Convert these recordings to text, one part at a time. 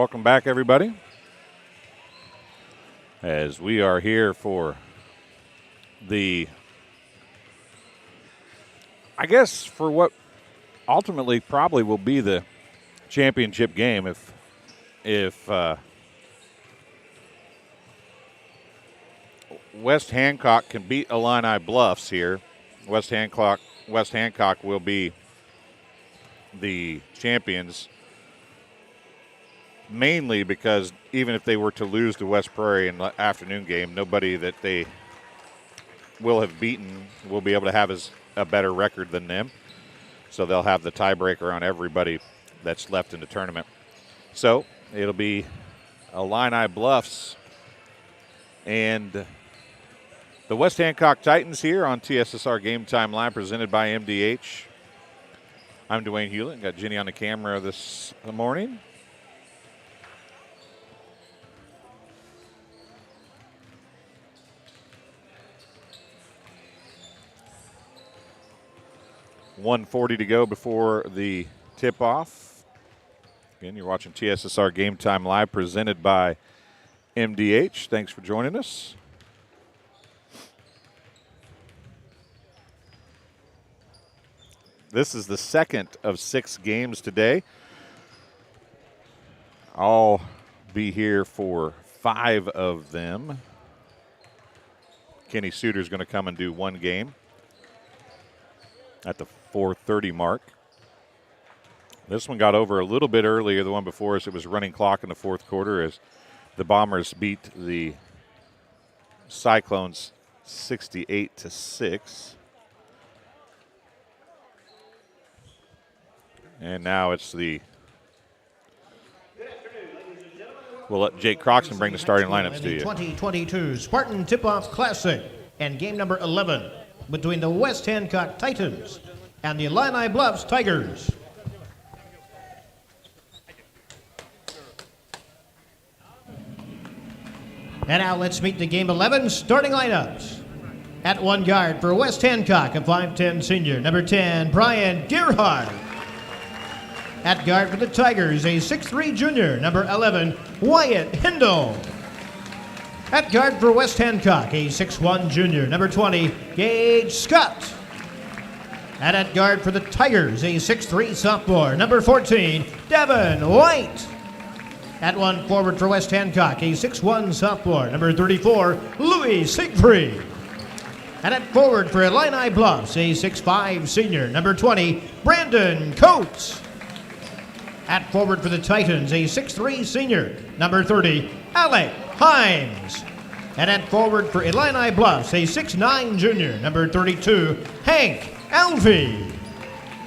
welcome back, everybody. As we are here for I guess for what ultimately probably will be the championship game if West Hancock can beat Illini Bluffs here. West Hancock will be the champions, mainly because even if they were to lose to West Prairie in the afternoon game, nobody that they will have beaten will be able to have a better record than them. So they'll have the tiebreaker on everybody that's left in the tournament. So it'll be Illini Bluffs and the West Hancock Titans here on TSSR Game Time Live, presented by MDH. I'm Dwayne Hulett. Got Jenny on the camera this morning. .140 to go before the tip-off. Again, you're watching TSSR Game Time Live, presented by MDH. Thanks for joining us. This is the second of 6 games today. I'll be here for 5 of them. Kenny Suter's going to come and do 1 game at the 4:30 mark. This one got over a little bit earlier. The one before us, it was running clock in the 4th quarter as the Bombers beat the Cyclones 68-6. And now it's we'll let Jake Croxton bring the starting lineups to you. 2022 Spartan Tip-Off Classic and game number 11 between the West Hancock Titans and the Illini Bluffs Tigers. And now let's meet the game 11 starting lineups. At 1 guard for West Hancock, a 5'10 senior, number 10, Brian Gerhardt. At guard for the Tigers, a 6'3 junior, number 11, Wyatt Hindle. At guard for West Hancock, a 6'1 junior, number 20, Gage Scott. And at guard for the Tigers, a 6'3 sophomore, number 14, Devin White. At 1 forward for West Hancock, a 6'1 sophomore, number 34, Louis Siegfried. And at forward for Illini Bluffs, a 6'5 senior, number 20, Brandon Coates. At forward for the Titans, a 6'3 senior, number 30, Alec Himes. And at forward for Illini Bluffs, a 6'9 junior, number 32, Hank Alvey.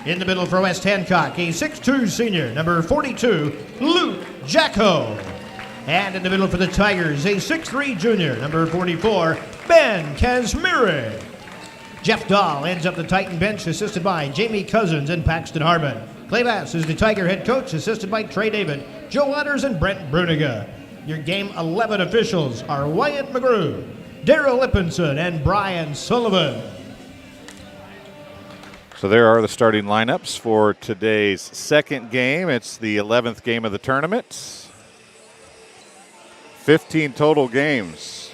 In the middle for West Hancock, a 6'2 senior, number 42, Luke Jacko. And in the middle for the Tigers, a 6'3 junior, number 44, Ben Kazmiri. Jeff Dahl ends up the Titan bench, assisted by Jamie Cousins and Paxton Harmon. Clay Bass is the Tiger head coach, assisted by Trey David, Joe Waters, and Brent Bruniga. Your Game 11 officials are Wyatt McGrew, Daryl Lippinson, and Brian Sullivan. So there are the starting lineups for today's second game. It's the 11th game of the tournament. 15 total games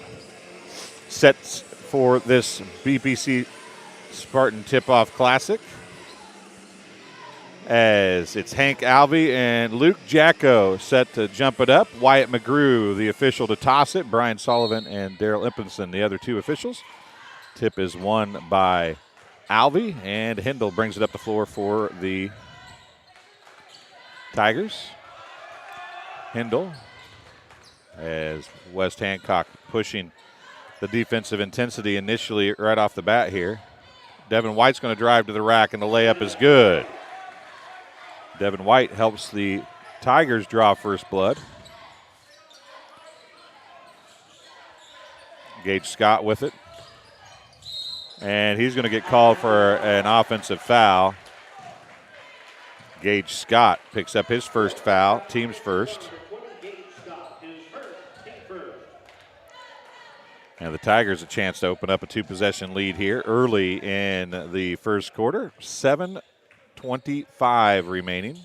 set for this BPC Spartan Tip-Off Classic, as it's Hank Alvey and Luke Jacko set to jump it up. Wyatt McGrew, the official to toss it. Brian Sullivan and Daryl Lippinson, the other 2 officials. Tip is won by Alvey, and Hindle brings it up the floor for the Tigers. Hindle, as West Hancock pushing the defensive intensity initially right off the bat here. Devin White's going to drive to the rack, and the layup is good. Devin White helps the Tigers draw first blood. Gage Scott with it. And he's going to get called for an offensive foul. Gage Scott picks up his first foul, team's first. And the Tigers a chance to open up a 2-possession lead here early in the first quarter. 7:25 remaining.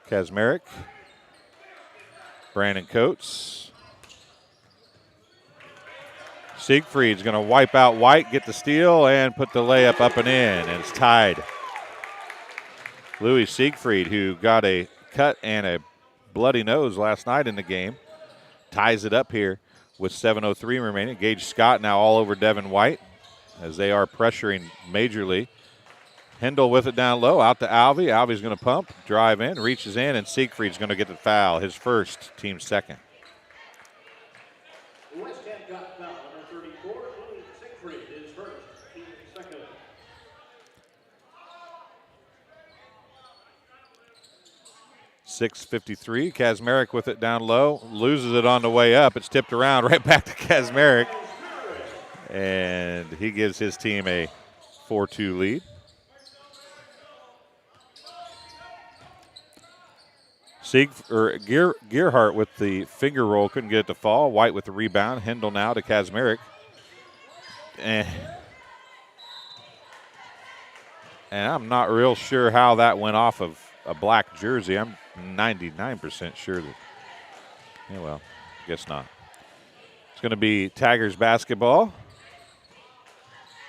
Kazmarek Brandon Coates. Siegfried's going to wipe out White, get the steal, and put the layup up and in, and it's tied. Louis Siegfried, who got a cut and a bloody nose last night in the game, ties it up here with 7:03 remaining. Gage Scott now all over Devin White as they are pressuring majorly. Hendel with it down low, out to Alvey. Alvey's going to pump, drive in, reaches in, and Siegfried's going to get the foul, his first, team second. West Hancock foul, number 34, Louis Siegfried, his first, team second. .653, Kazmarek with it down low, loses it on the way up. It's tipped around right back to Kazmarek, and he gives his team a 4-2 lead. Gearhart with the finger roll, couldn't get it to fall. White with the rebound. Hendel now to Kazmarek. And I'm not real sure how that went off of a black jersey. I'm 99% sure that, yeah, well, guess not. It's going to be Tigers basketball.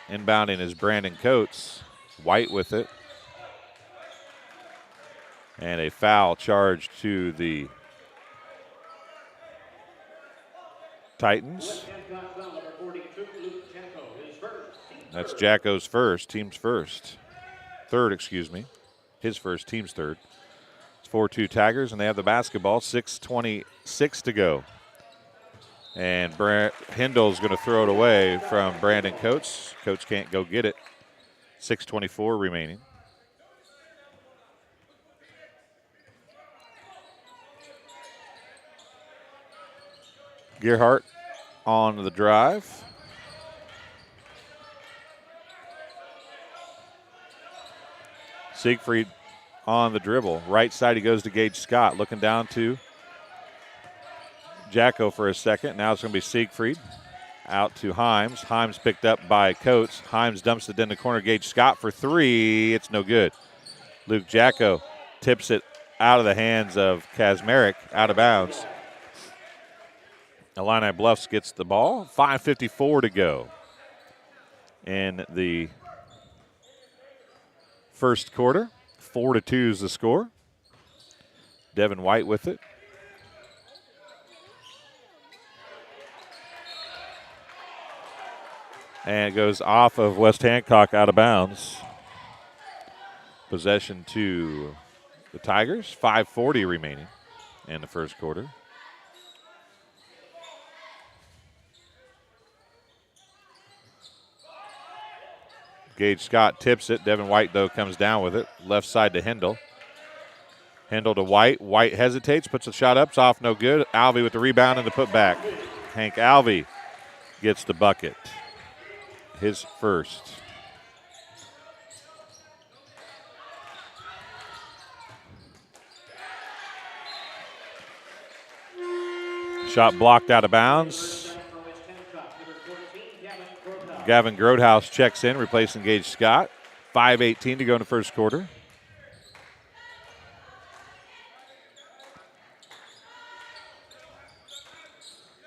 Inbounding is Brandon Coates. White with it. And a foul charged to the Titans. That's Jacko's first, team's first. Third, excuse me. His first, team's third. It's 4-2 Tigers, and they have the basketball. 6:26 to go. And Hendel's going to throw it away from Brandon Coates. Coates can't go get it. 6:24 remaining. Gearhart on the drive. Siegfried on the dribble. Right side, he goes to Gage Scott. Looking down to Jacko for a second. Now it's going to be Siegfried. Out to Himes. Himes picked up by Coates. Himes dumps it in the corner. Gage Scott for three. It's no good. Luke Jacko tips it out of the hands of Kazmarek, out of bounds. Illini Bluffs gets the ball. 5:54 to go in the first quarter. 4-2 is the score. Devin White with it. And it goes off of West Hancock, out of bounds. Possession to the Tigers. 5:40 remaining in the first quarter. Gage Scott tips it. Devin White, though, comes down with it. Left side to Hendel. Hendel to White. White hesitates, puts a shot up. It's off, no good. Alvey with the rebound and the putback. Hank Alvey gets the bucket. His first. Shot blocked out of bounds. Gavin Grodhouse checks in, replacing Gage Scott. 5:18 to go in the first quarter.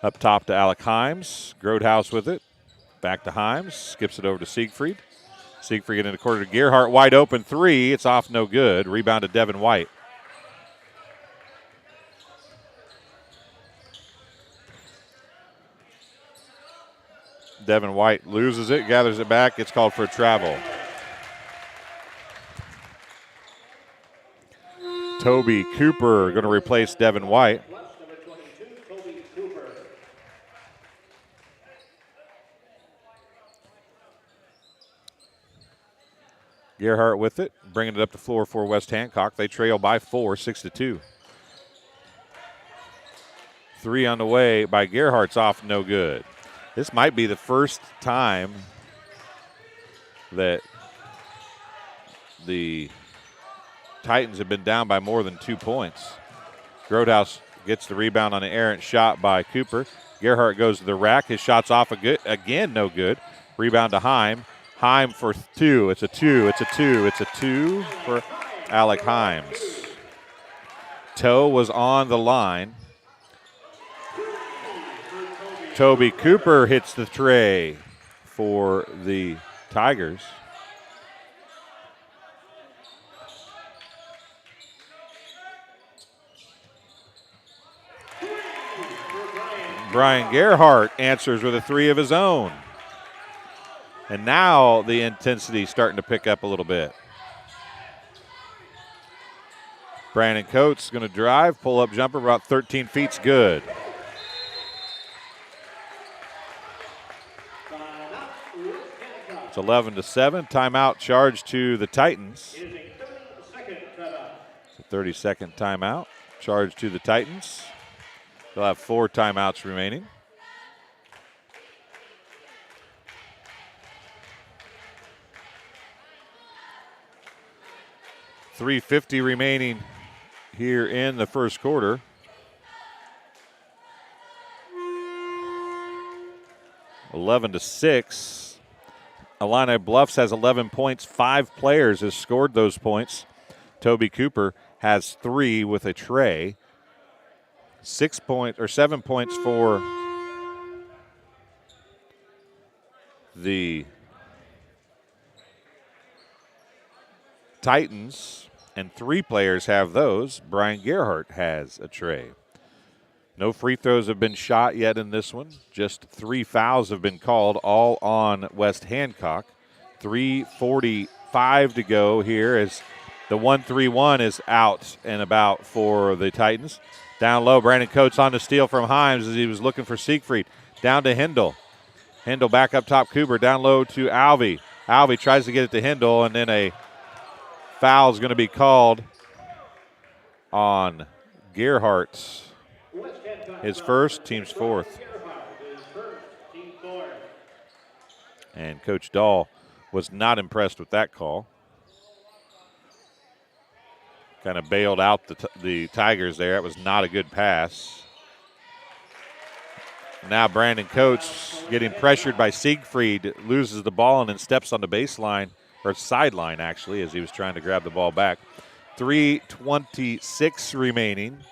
Up top to Alec Himes. Grodhouse with it. Back to Himes. Skips it over to Siegfried. Siegfried getting in the corner to Gearhart. Wide open three. It's off, no good. Rebound to Devin White. Devin White loses it, gathers it back. It's called for a travel. Toby Cooper going to replace Devin White. Gearhart with it, bringing it up the floor for West Hancock. They trail by 4, 6-2. Three on the way by Gearhart's off, no good. This might be the first time that the Titans have been down by more than 2 points. Grodhouse gets the rebound on an errant shot by Cooper. Gearhart goes to the rack. His shot's off again, no good. Rebound to Heim. Heim for two. It's a two. It's a two. It's a two for Alec Himes. Toe was on the line. Toby Cooper hits the tray for the Tigers. Brian Gerhardt answers with a 3 of his own. And now the intensity starting to pick up a little bit. Brandon Coates going to drive, pull up jumper about 13 feet's good. It's 11-7. Timeout charge to the Titans. It's a 30-second timeout charge to the Titans. They'll have 4 timeouts remaining. .350 remaining here in the first quarter. (11-6). Illini Bluffs has 11 points. 5 players has scored those points. Toby Cooper has 3 with a tray. 7 points for the Titans, and 3 players have those. Brian Gerhardt has a tray. No free throws have been shot yet in this one. Just 3 fouls have been called, all on West Hancock. 3:45 to go here as the 1-3-1 is out and about for the Titans. Down low, Brandon Coates on the steal from Himes as he was looking for Siegfried. Down to Hindle. Hindle back up top, Cooper. Down low to Alvey. Alvey tries to get it to Hindle, and then a foul is going to be called on Gerhardt. His first, team's fourth. And Coach Dahl was not impressed with that call. Kind of bailed out the Tigers there. It was not a good pass. Now Brandon Coates getting pressured by Siegfried, loses the ball and then steps on the baseline, or sideline actually, as he was trying to grab the ball back. 3:26 remaining.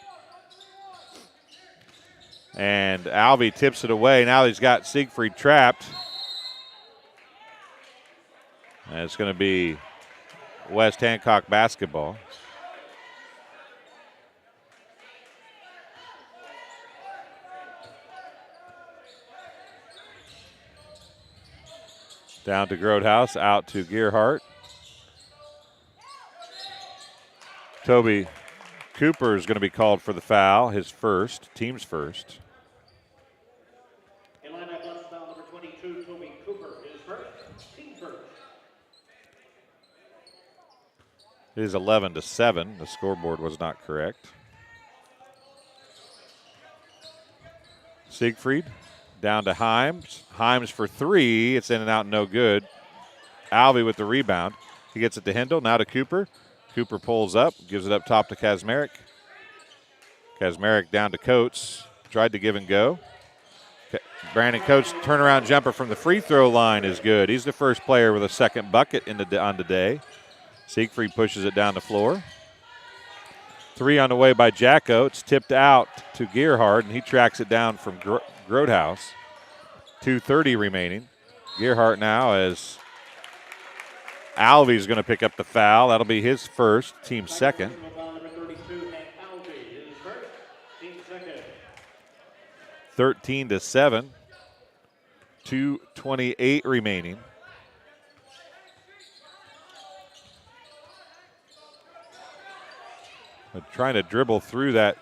And Alvey tips it away. Now he's got Siegfried trapped. And it's going to be West Hancock basketball. Down to Grotehouse, out to Gerhardt. Toby Cooper is going to be called for the foul, his first, team's first. Illini Bluffs foul number 22, Toby Cooper, his first, team first. It is 11-7. The scoreboard was not correct. Siegfried down to Himes. Himes for 3. It's in and out, no good. Alvey with the rebound. He gets it to Hindle, now to Cooper. Cooper pulls up, gives it up top to Kazmarek. Kazmarek down to Coates. Tried to give and go. Brandon Coates' turnaround jumper from the free throw line is good. He's the first player with a second bucket on the day. Siegfried pushes it down the floor. 3 on the way by Jacko. It's tipped out to Gerhardt, and he tracks it down from Grotehouse. 2:30 remaining. Gerhardt now as Alvey's going to pick up the foul. That'll be his first, team second. 13-7. 2:28 remaining. But trying to dribble through that.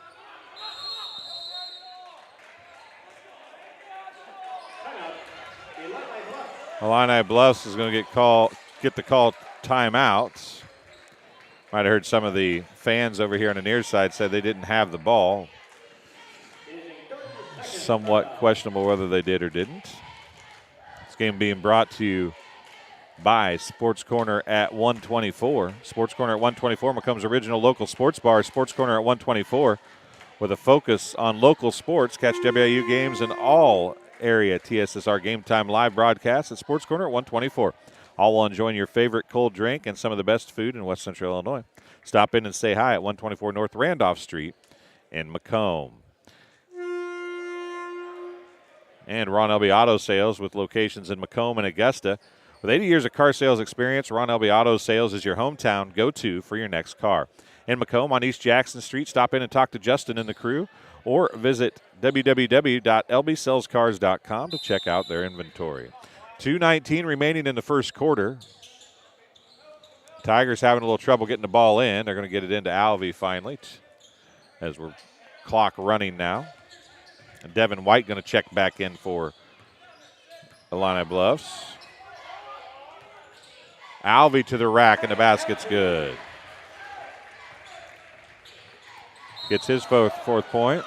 Illini Bluffs is going to get the call timeouts. Might have heard some of the fans over here on the near side said they didn't have the ball. Somewhat questionable whether they did or didn't. This game being brought to you by Sports Corner at 124. Sports Corner at 124, Macomb's original local sports bar. Sports Corner at 124 with a focus on local sports. Catch WIU games and all area TSSR Game Time live broadcast at Sports Corner at 124. All while enjoying your favorite cold drink and some of the best food in West Central Illinois. Stop in and say hi at 124 North Randolph Street in Macomb. And Ron Elby Auto Sales with locations in Macomb and Augusta. With 80 years of car sales experience, Ron Elby Auto Sales is your hometown go-to for your next car. In Macomb on East Jackson Street, stop in and talk to Justin and the crew, or visit www.lbsalescars.com to check out their inventory. 2:19 remaining in the first quarter. Tigers having a little trouble getting the ball in. They're going to get it into Alvey finally as we're clock running now. And Devin White going to check back in for Illini Bluffs. Alvey to the rack, and the basket's good. Gets his fourth point.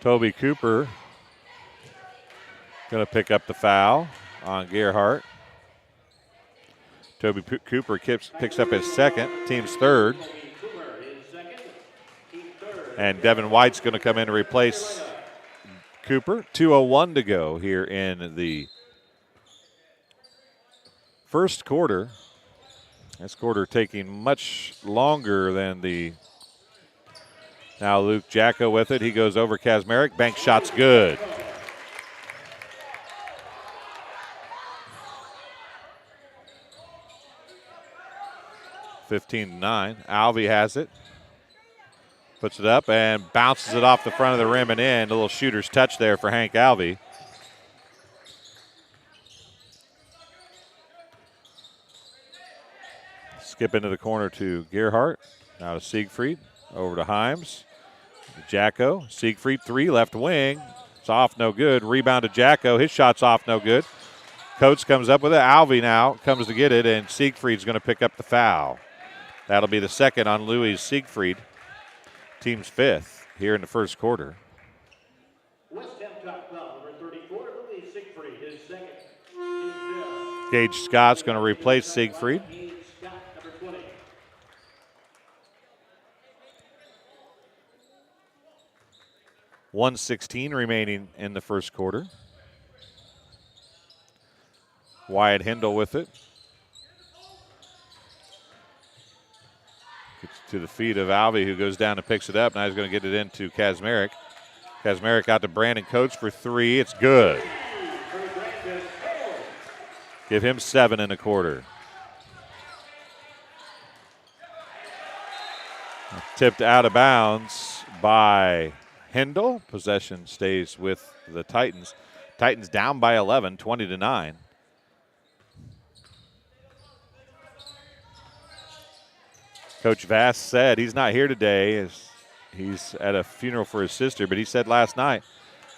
Toby Cooper going to pick up the foul on Gerhardt. Toby Cooper picks up his second, team's third. And Devin White's going to come in to replace Cooper. 2:01 to go here in the first quarter. This quarter taking much longer than the. Now Luke Jacko with it. He goes over Kazmarek. Bank shot's good. (15-9). Alvey has it. Puts it up and bounces it off the front of the rim and in. A little shooter's touch there for Hank Alvey. Skip into the corner to Gerhardt. Now to Siegfried. Over to Himes. Jacko. Siegfried, three, left wing. It's off, no good. Rebound to Jacko. His shot's off, no good. Coates comes up with it. Alvey now comes to get it, and Siegfried's going to pick up the foul. That'll be the second on Louis Siegfried. Team's fifth here in the first quarter. West Hancock foul, number 34, Louis Siegfried, his second. Gage Scott's going to replace Siegfried. Gage Scott, number 20. .116 remaining in the first quarter. Wyatt Hindle with it. Gets to the feet of Alvey, who goes down and picks it up. Now he's going to get it into Kazmarek. Kazmarek out to Brandon Coates for three. It's good. Give him 7 in a quarter. Tipped out of bounds by Hindle. Possession stays with the Titans. Titans down by 11, 20-9. Coach Vass said he's not here today. He's at a funeral for his sister, but he said last night,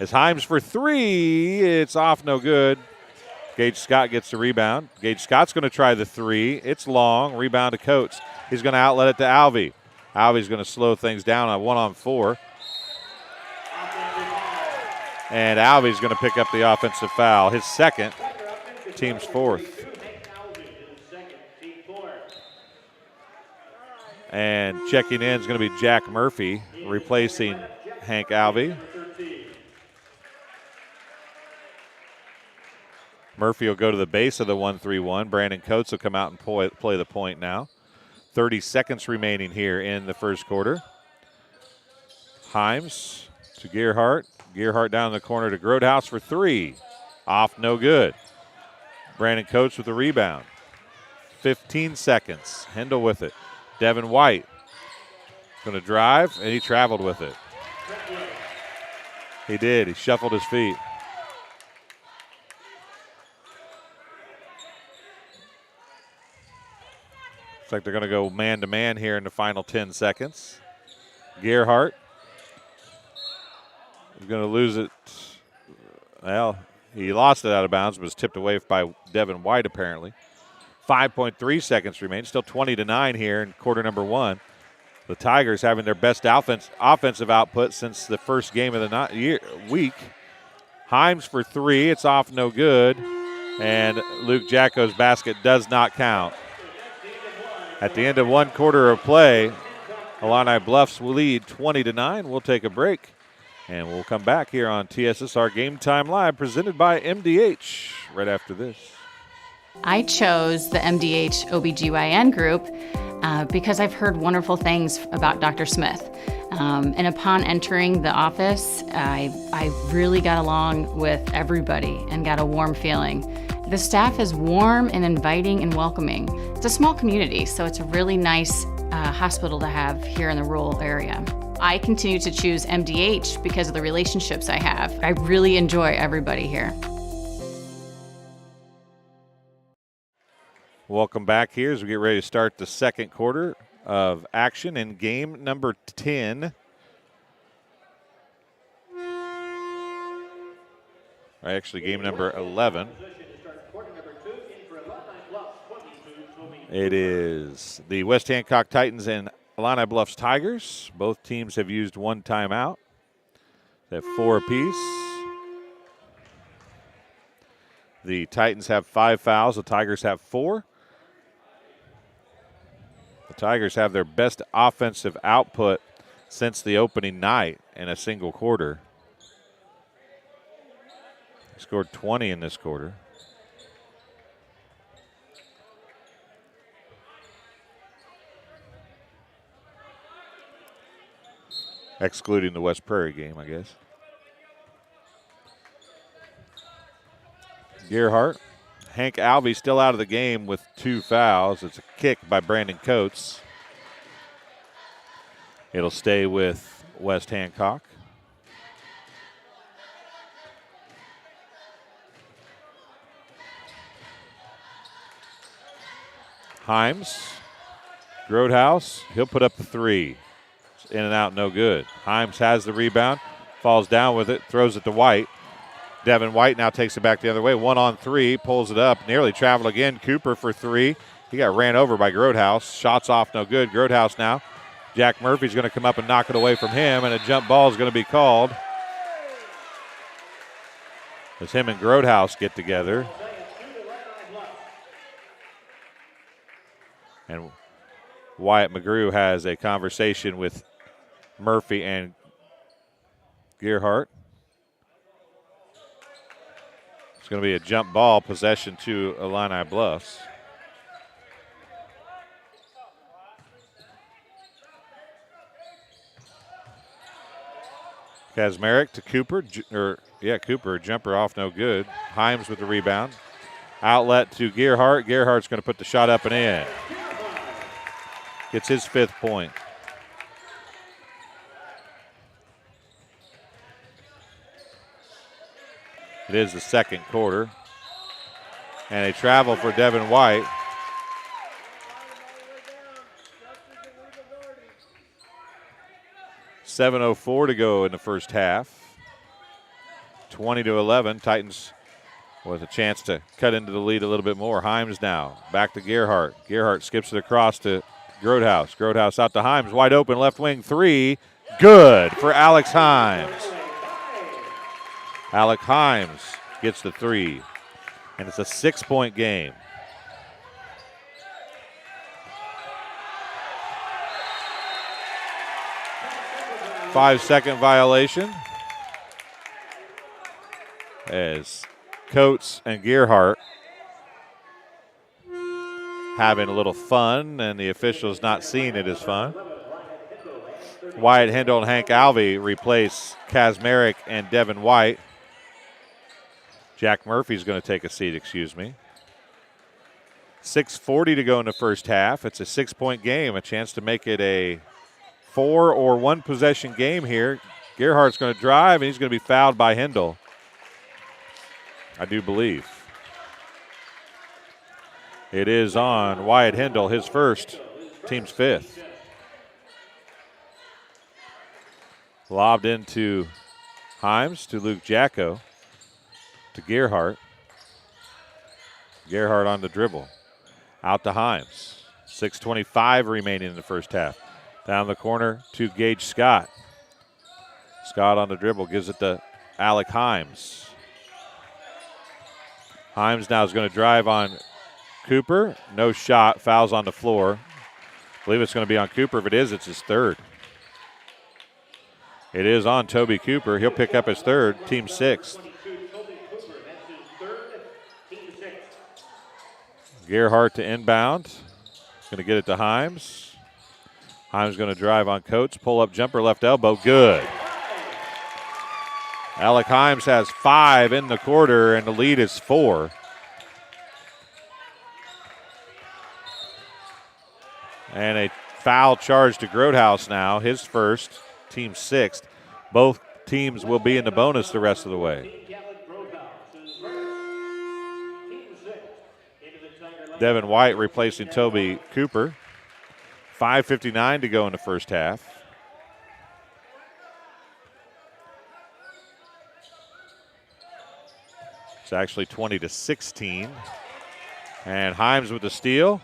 as Himes for three, it's off, no good. Gage Scott gets the rebound. Gage Scott's going to try the three. It's long. Rebound to Coates. He's going to outlet it to Alvey. Alvey's going to slow things down on 1-on-4. And Alvey's going to pick up the offensive foul. His second, team's fourth. And checking in is going to be Jack Murphy, replacing Hank Alvey. Murphy will go to the base of the 1-3-1. Brandon Coates will come out and play the point now. 30 seconds remaining here in the first quarter. Himes to Gerhardt. Gerhardt down in the corner to Grodhouse for three. Off, no good. Brandon Coates with the rebound. 15 seconds. Hindle with it. Devin White going to drive, and he traveled with it. He did. He shuffled his feet. Looks like they're going to go man-to-man here in the final 10 seconds. Gerhardt is going to lose it. Well, he lost it out of bounds, but was tipped away by Devin White apparently. 5.3 seconds remain. Still 20-9 here in quarter number one. The Tigers having their best offensive output since the first game of the week. Himes for three. It's off, no good. And Luke Jacko's basket does not count. At the end of one quarter of play, Illini Bluffs will lead 20-9. We'll take a break, and we'll come back here on TSSR Game Time Live, presented by MDH, right after this. I chose the MDH OBGYN group because I've heard wonderful things about Dr. Smith. And upon entering the office, I really got along with everybody and got a warm feeling. The staff is warm and inviting and welcoming. It's a small community, so it's a really nice hospital to have here in the rural area. I continue to choose MDH because of the relationships I have. I really enjoy everybody here. Welcome back here as we get ready to start the second quarter of action in game number 10. Actually, game number 11. It is the West Hancock Titans and Illini Bluffs Tigers. Both teams have used one timeout. They have 4 apiece. The Titans have 5 fouls. The Tigers have 4. The Tigers have their best offensive output since the opening night in a single quarter. They scored 20 in this quarter. Excluding the West Prairie game, I guess. Gerhardt. Hank Alvey still out of the game with 2 fouls. It's a kick by Brandon Coates. It'll stay with West Hancock. Himes. Grodehouse. He'll put up the 3. In and out, no good. Himes has the rebound, falls down with it, throws it to White. Devin White now takes it back the other way. 1-on-3, pulls it up, nearly traveled again. Cooper for 3. He got ran over by Grodehouse. Shots off, no good. Grodehouse now. Jack Murphy's going to come up and knock it away from him, and a jump ball is going to be called. As him and Grodehouse get together. And Wyatt McGrew has a conversation with Murphy and Gerhardt. It's going to be a jump ball, possession to Illini Bluffs. Kazmarek to Cooper, Cooper, jumper off, no good. Himes with the rebound. Outlet to Gerhardt. Gerhardt's going to put the shot up and in. Gets his 5th point. It is the second quarter. And a travel for Devin White. .7:04 to go in the first half. 20-11. Titans with a chance to cut into the lead a little bit more. Himes now. Back to Gerhardt. Gerhardt skips it across to Grodehouse. Grodehouse out to Himes. Wide open left wing 3. Good for Alex Himes. Alex Himes gets the 3. And it's a 6-point game. Five-second violation. As Coates and Gerhardt having a little fun, and the officials not seeing it as fun. Wyatt Hindle and Hank Alvey replace Kazmarek and Devin White. Jack Murphy's going to take a seat, 6:40 to go in the first half. It's a 6-point game, a chance to make it a 4 or 1 possession game here. Gerhardt's going to drive, and he's going to be fouled by Hindle, I do believe. It is on Wyatt Hindle, his first, team's 5th. Lobbed into Himes to Luke Jacko to Gerhardt. Gerhardt on the dribble. Out to Himes. 6:25 remaining in the first half. Down the corner to Gage Scott. Scott on the dribble, gives it to Alec Himes. Himes now is going to drive on Cooper. No shot, fouls on the floor. I believe it's going to be on Cooper. If it is, it's his 3rd. It is on Toby Cooper. He'll pick up his 3rd, team 6th. Gerhardt to inbound. Going to get it to Himes. Himes going to drive on Coates. Pull-up jumper, left elbow. Good. Alec Himes has 5 in the quarter, and the lead is 4. And a foul charge to Grotehouse now, his first, team 6th. Both teams will be in the bonus the rest of the way. Devin White replacing Toby Cooper. 5:59 to go in the first half. It's actually 20-16. And Himes with the steal.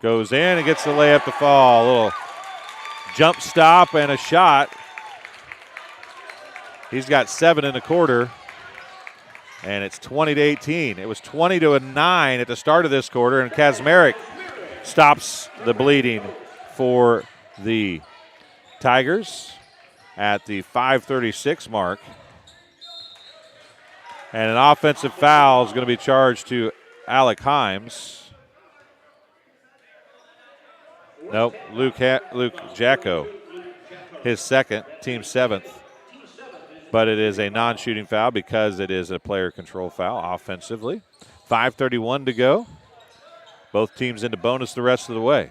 Goes in and gets the layup to fall. A little jump stop and a shot. He's got 7 in the quarter. And it's 20-18. It was 20-9 at the start of this quarter, and Kazmarek stops the bleeding for the Tigers at the 5:36 mark. And an offensive foul is going to be charged to Alec Himes. Nope, Luke Jacko, his second, team 7th. But it is a non-shooting foul because it is a player control foul offensively. 5:31 to go. Both teams into bonus the rest of the way.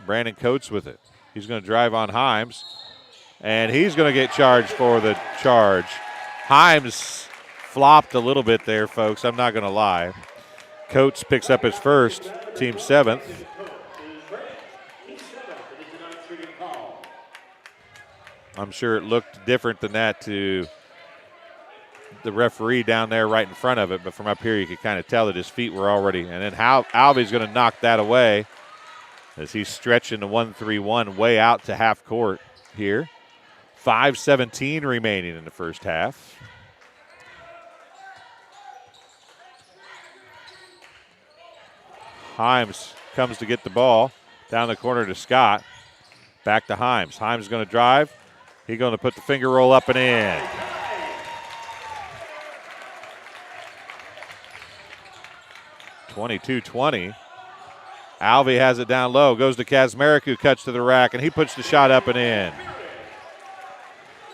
Brandon Coates with it. He's going to drive on Himes, and he's going to get charged for the charge. Himes flopped a little bit there, folks. I'm not going to lie. Coates picks up his first, team 7th. I'm sure it looked different than that to the referee down there right in front of it, but from up here you could kind of tell that his feet were already. And then Alvey's going to knock that away as he's stretching the 1-3-1 way out to half court here. 5:17 remaining in the first half. Himes comes to get the ball down the corner to Scott. Back to Himes. Himes going to drive. He's going to put the finger roll up and in. (22-20). Alvey has it down low. Goes to Kazmarek, who cuts to the rack, and he puts the shot up and in.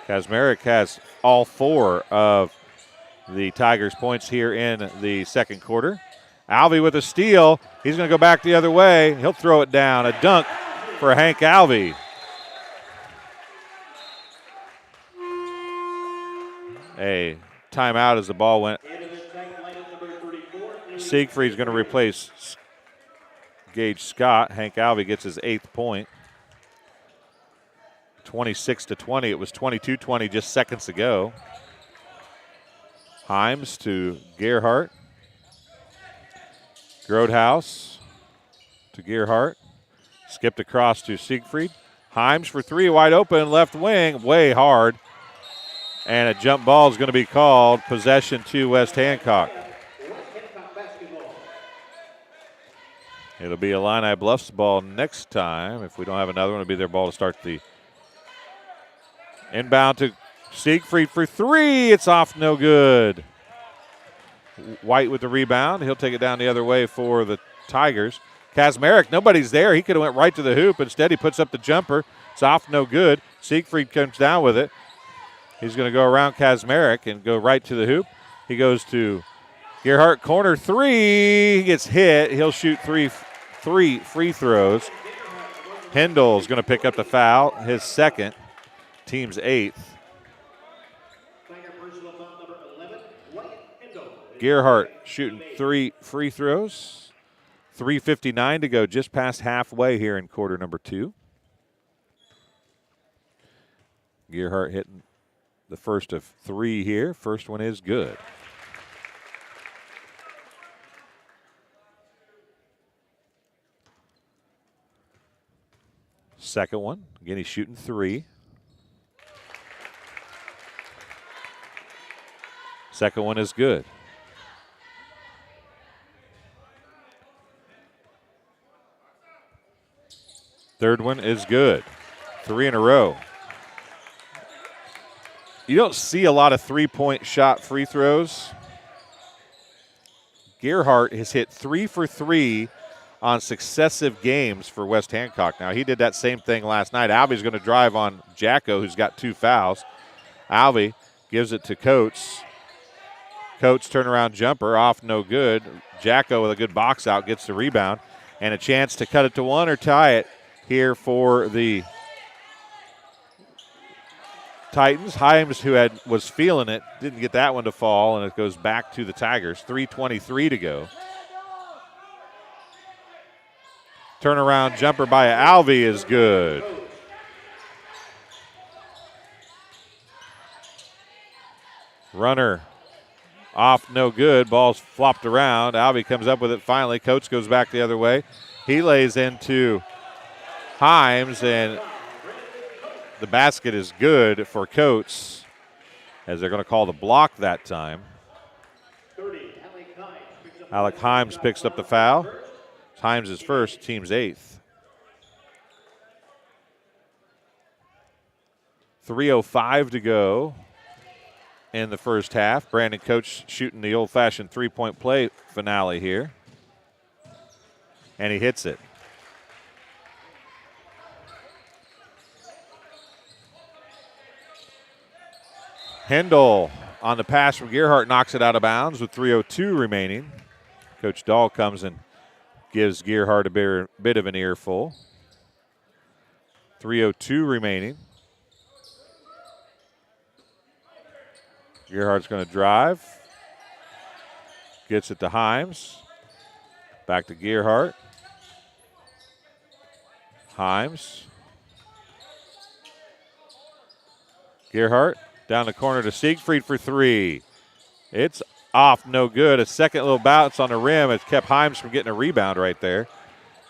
Kazmarek has all 4 of the Tigers' points here in the second quarter. Alvey with a steal. He's going to go back the other way. He'll throw it down. A dunk for Hank Alvey. A timeout as the ball went. Siegfried's going to replace Gage Scott. Hank Alvey gets his 8th point. 26-20. It was 22-20 just seconds ago. Himes to Gerhardt. Grotehouse to Gerhardt. Skipped across to Siegfried. Himes for 3, wide open, left wing, way hard. And a jump ball is going to be called. Possession to West Hancock. It'll be Illini Bluffs ball next time. If we don't have another one, it'll be their ball to start the inbound to Siegfried for 3. It's off, no good. White with the rebound. He'll take it down the other way for the Tigers. Kazmarek, nobody's there. He could have went right to the hoop. Instead, he puts up the jumper. It's off, no good. Siegfried comes down with it. He's going to go around Kazmarek and go right to the hoop. He goes to Gerhardt, corner 3. He gets hit. He'll shoot three free throws. Hendel's going to pick up the foul, his second, team's 8th. Gerhardt shooting 3 free throws. 3:59 to go, just past halfway here in quarter number 2. Gerhardt hitting the first of 3 here. First one is good. Second one, again, he's shooting 3. Second one is good. Third one is good. 3 in a row. You don't see a lot of three-point shot free throws. Gerhardt has hit 3 for 3 on successive games for West Hancock. Now, he did that same thing last night. Alvey's going to drive on Jacko, who's got 2 fouls. Alvey gives it to Coates. Coates turnaround jumper off, no good. Jacko with a good box out gets the rebound and a chance to cut it to 1 or tie it here for the Titans. Himes, who was feeling it, didn't get that one to fall, and it goes back to the Tigers. 3:23 to go. Turnaround jumper by Alvey is good. Runner off, no good. Ball's flopped around. Alvey comes up with it finally. Coates goes back the other way. He lays into Himes, and the basket is good for Coates, as they're going to call the block that time. Alec Himes picks up the foul. Himes is first, team's 8th. 3:05 to go in the first half. Brandon Coates shooting the old-fashioned three-point play finale here. And he hits it. Hendel on the pass from Gerhardt knocks it out of bounds with 3:02 remaining. Coach Dahl comes and gives Gerhardt a bit of an earful. 3:02 remaining. Gerhardt's going to drive. Gets it to Himes. Back to Gerhardt. Himes. Gerhardt down the corner to Siegfried for 3. It's off, no good. A second little bounce on the rim has kept Himes from getting a rebound right there.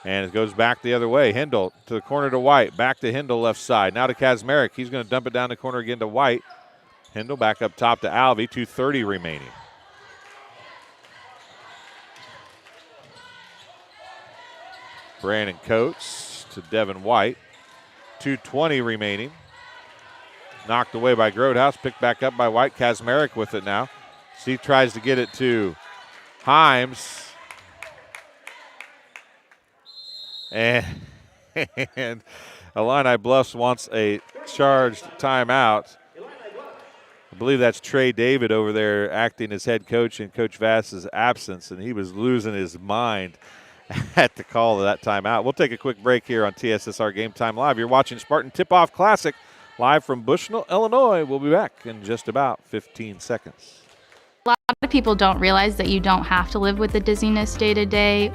And it goes back the other way. Hendel to the corner to White. Back to Hendel left side. Now to Kazmarek. He's going to dump it down the corner again to White. Hendel back up top to Alvey. 2:30 remaining. Brandon Coates to Devin White. 2:20 remaining. Knocked away by Grodhouse. Picked back up by White. Kazmarek with it now. Steve tries to get it to Himes. And Illini Bluffs wants a charged timeout. I believe that's Trey David over there acting as head coach in Coach Vass's absence, and he was losing his mind at the call of that timeout. We'll take a quick break here on TSSR Game Time Live. You're watching Spartan Tip-Off Classic live from Bushnell, Illinois. We'll be back in just about 15 seconds. A lot of people don't realize that you don't have to live with the dizziness day to day,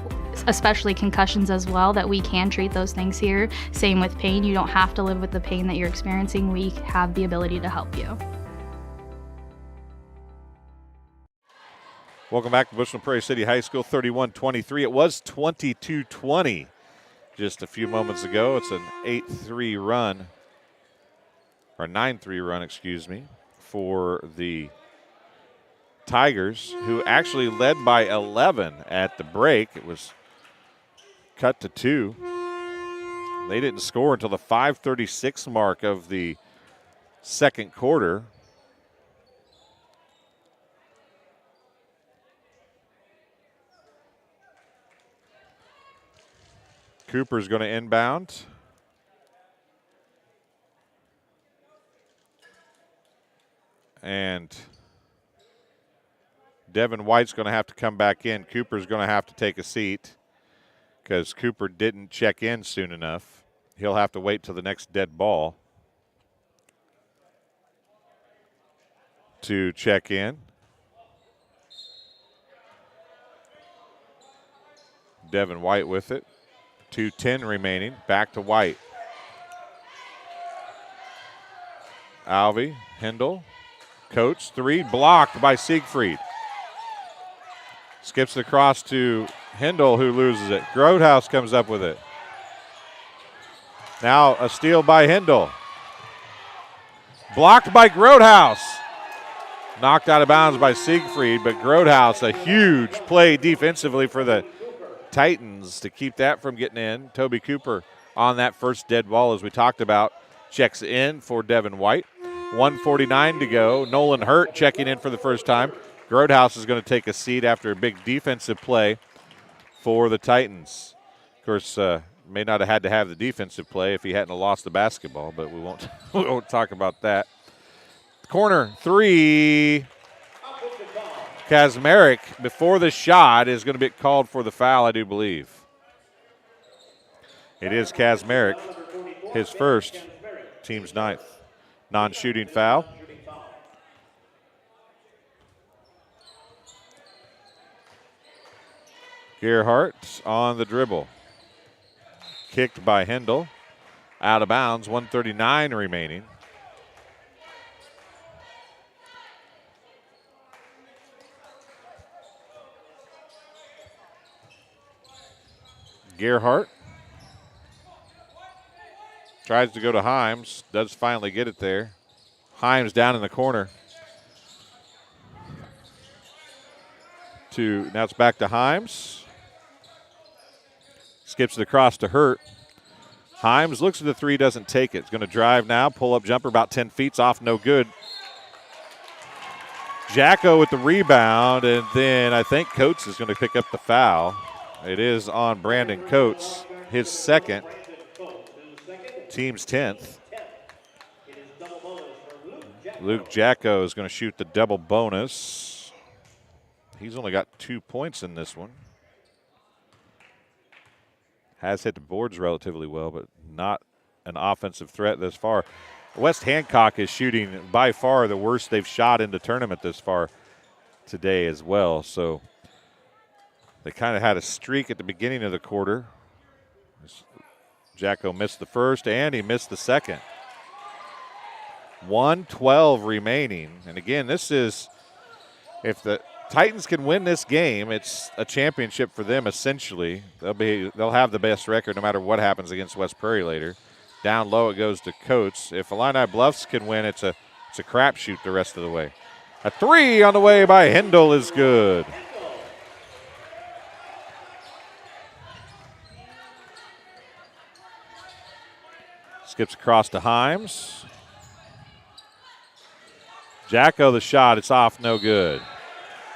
especially concussions as well, that we can treat those things here. Same with pain. You don't have to live with the pain that you're experiencing. We have the ability to help you. Welcome back to Bushnell-Prairie City High School, 31-23. It was 22-20 just a few moments ago. It's an 8-3 run, or 9-3 run, excuse me, for the Tigers, who actually led by 11 at the break. It was cut to 2. They didn't score until the 5:36 mark of the second quarter. Cooper's going to inbound. And Devin White's going to have to come back in. Cooper's going to have to take a seat because Cooper didn't check in soon enough. He'll have to wait till the next dead ball to check in. Devin White with it. 2:10 remaining. Back to White. Alvey, Hendel, Coates, 3, blocked by Siegfried. Skips across to Hendel, who loses it. Grodhouse comes up with it. Now a steal by Hendel. Blocked by Grodhouse. Knocked out of bounds by Siegfried, but Grodhouse, a huge play defensively for the Titans to keep that from getting in. Toby Cooper on that first dead ball, as we talked about, checks in for Devin White. 1:49 to go. Nolan Hurt checking in for the first time. Grodhouse is going to take a seat after a big defensive play for the Titans. Of course, may not have had to have the defensive play if he hadn't have lost the basketball, but we won't, we won't talk about that. Corner 3. Kazmarek, before the shot, is going to be called for the foul, I do believe. It is Kazmarek, his first, team's 9th. Non-shooting foul. Gerhardt on the dribble. Kicked by Hendel. Out of bounds, 1:39 remaining. Gerhardt tries to go to Himes, does finally get it there. Himes down in the corner. Now it's back to Himes. Skips it across to Hurt. Himes looks at the 3, doesn't take it. It's going to drive now, pull up jumper about 10 feet, off, no good. Jacko with the rebound, and then I think Coates is going to pick up the foul. It is on Brandon Coates, his second, team's 10th. Luke Jacko is going to shoot the double bonus. He's only got 2 points in this one. Has hit the boards relatively well, but not an offensive threat this far. West Hancock is shooting by far the worst they've shot in the tournament this far today as well. So they kind of had a streak at the beginning of the quarter. Jacko missed the first and he missed the second. 1:12 remaining. And again, this is, if the Titans can win this game, it's a championship for them essentially. They'll have the best record no matter what happens against West Prairie later. Down low it goes to Coates. If Illini Bluffs can win, it's a crapshoot the rest of the way. A 3 on the way by Hendel is good. Skips across to Himes. Jacko the shot, it's off, no good.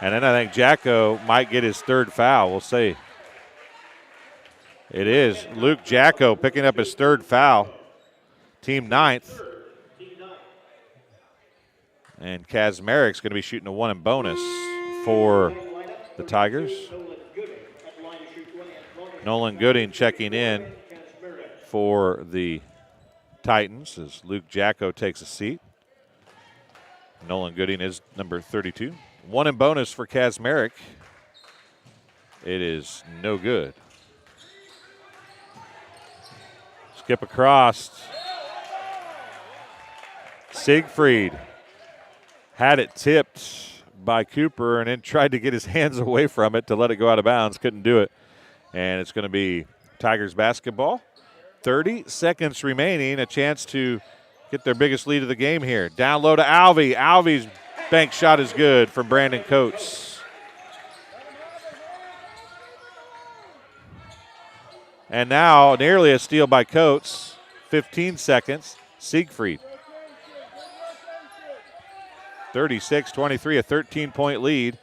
And then I think Jacko might get his 3rd foul. We'll see. It is Luke Jacko picking up his 3rd foul. Team 9th. And Kazmarek's going to be shooting a 1 and bonus for the Tigers. Nolan Gooding checking in for the Titans as Luke Jacko takes a seat. Nolan Gooding is number 32. 1 and bonus for Kazmarek. It is no good. Skip across. Siegfried had it tipped by Cooper and then tried to get his hands away from it to let it go out of bounds. Couldn't do it. And it's going to be Tigers basketball. 30 seconds remaining. A chance to get their biggest lead of the game here. Down low to Alvey. Alvey's bank shot is good from Brandon Coates. And now nearly a steal by Coates. 15 seconds. Siegfried. 36-23, a 13-point lead.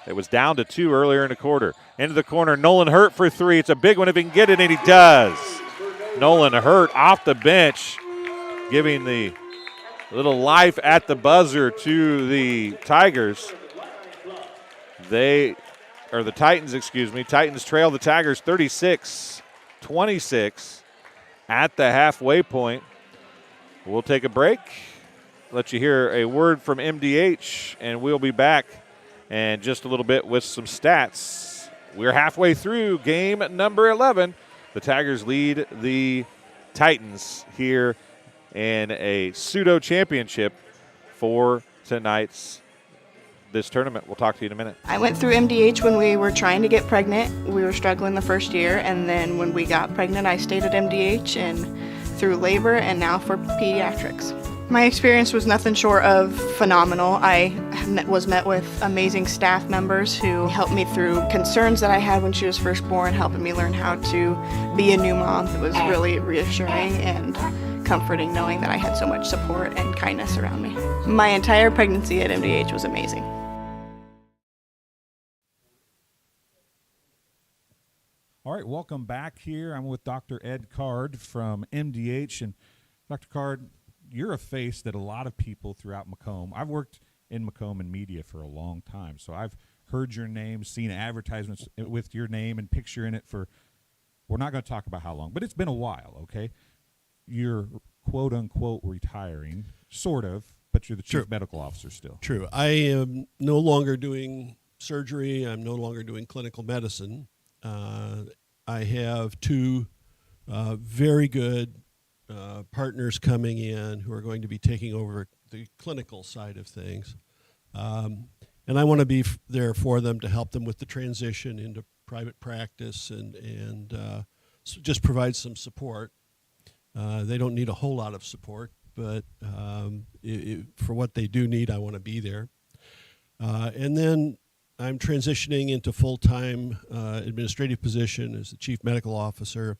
It was down to 2 earlier in the quarter. Into the corner, Nolan Hurt for 3. It's a big one if he can get it, and he does. Nolan Hurt off the bench, giving the little life at the buzzer to the Tigers. The Titans, excuse me. Titans trail the Tigers 36-26 at the halfway point. We'll take a break. Let you hear a word from MDH, and we'll be back in just a little bit with some stats. We're halfway through game number 11. The Tigers lead the Titans here in a pseudo championship for this tournament. We'll talk to you in a minute. I went through MDH when we were trying to get pregnant. We were struggling the first year, and then when we got pregnant, I stayed at MDH and through labor and now for pediatrics. My experience was nothing short of phenomenal. I was met with amazing staff members who helped me through concerns that I had when she was first born, helping me learn how to be a new mom. It was really reassuring and comforting knowing that I had so much support and kindness around me. My entire pregnancy at MDH was amazing. All right, welcome back here. I'm with Dr. Ed Card from MDH. And Dr. Card, you're a face that a lot of people throughout Macomb, I've worked in Macomb in media for a long time, so I've heard your name, seen advertisements with your name and picture in it for, we're not going to talk about how long, but it's been a while, okay? You're quote-unquote retiring, sort of, but you're the chief medical officer still. True. I am no longer doing surgery. I'm no longer doing clinical medicine. I have two very good partners coming in who are going to be taking over the clinical side of things. And I want to be there for them to help them with the transition into private practice and so just provide some support. They don't need a whole lot of support, but for what they do need, I want to be there. And then I'm transitioning into full-time administrative position as the chief medical officer,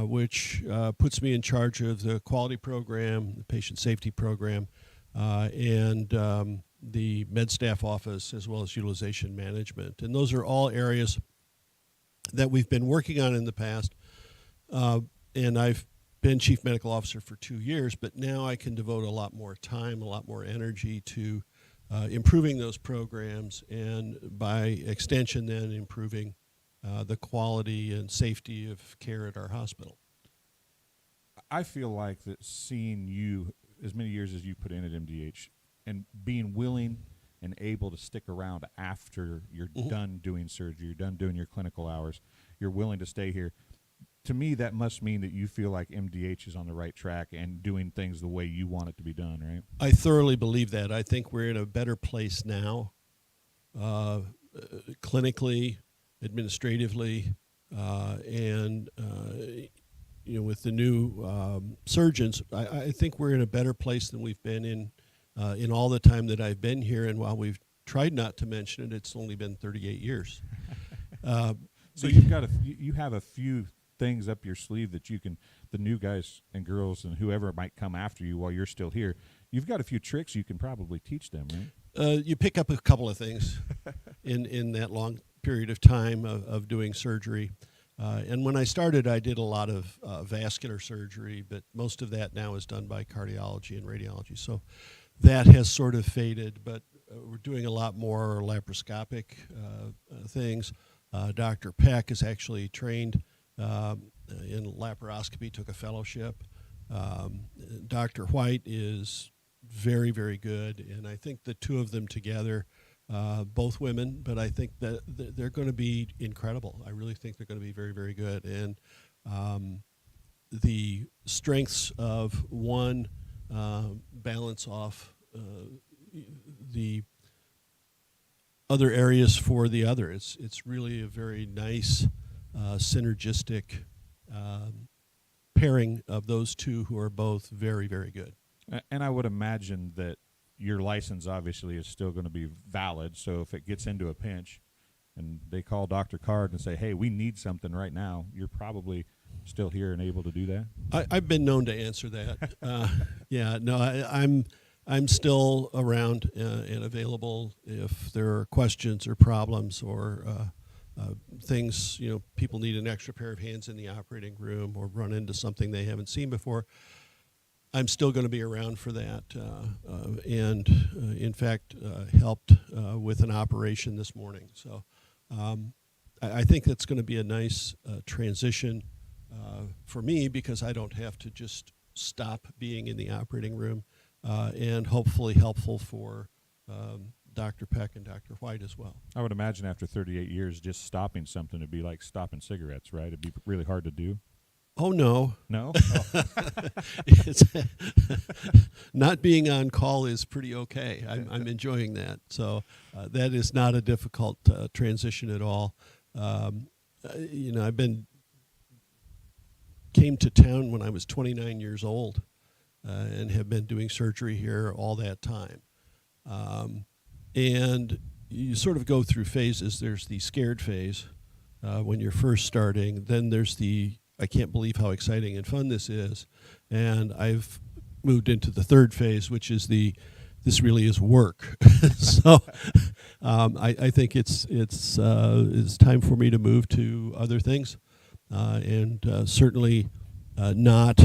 which puts me in charge of the quality program, the patient safety program, and the med staff office, as well as utilization management. And those are all areas that we've been working on in the past. And I've been chief medical officer for 2 years, but now I can devote a lot more time, a lot more energy to improving those programs, and by extension then improving the quality and safety of care at our hospital. I feel like that seeing you as many years as you put in at MDH and being willing and able to stick around after you're done doing surgery, you're done doing your clinical hours, you're willing to stay here. To me, that must mean that you feel like MDH is on the right track and doing things the way you want it to be done, right? I thoroughly believe that. I think we're in a better place now, clinically, administratively, and with the new surgeons. I think we're in a better place than we've been in all the time that I've been here. And while we've tried not to mention it, it's only been 38 years. So you have a few things up your sleeve that you can, the new guys and girls and whoever might come after you while you're still here, you've got a few tricks you can probably teach them, right? You pick up a couple of things in that long period of time of doing surgery. And when I started, I did a lot of vascular surgery, but most of that now is done by cardiology and radiology. So that has sort of faded, but we're doing a lot more laparoscopic things. Dr. Peck is actually trained in laparoscopy, took a fellowship. Dr. White is very, very good, and I think the two of them together, both women, but I think that they're going to be incredible. I really think they're going to be very, very good. And the strengths of one balance off the other areas for the other. It's really a very nice synergistic pairing of those two who are both very, very good. And I would imagine that your license obviously is still going to be valid, so if it gets into a pinch and they call Dr. Card and say, hey, we need something right now, you're probably still here and able to do that? I've been known to answer that. I'm still around and available if there are questions or problems or things, people need an extra pair of hands in the operating room or run into something they haven't seen before. I'm still going to be around for that, and in fact, helped with an operation this morning. So I think that's going to be a nice transition for me, because I don't have to just stop being in the operating room, and hopefully helpful for Dr. Peck and Dr. White as well. I would imagine after 38 years, just stopping something would be like stopping cigarettes, right? It'd be really hard to do. Oh, no. No? Oh. It's not being on call is pretty okay. I'm enjoying that. So that is not a difficult transition at all. Came to town when I was 29 years old and have been doing surgery here all that time. And you sort of go through phases. There's the scared phase when you're first starting. Then there's the I can't believe how exciting and fun this is. And I've moved into the third phase, which is this really is work. So I think it's time for me to move to other things, and certainly not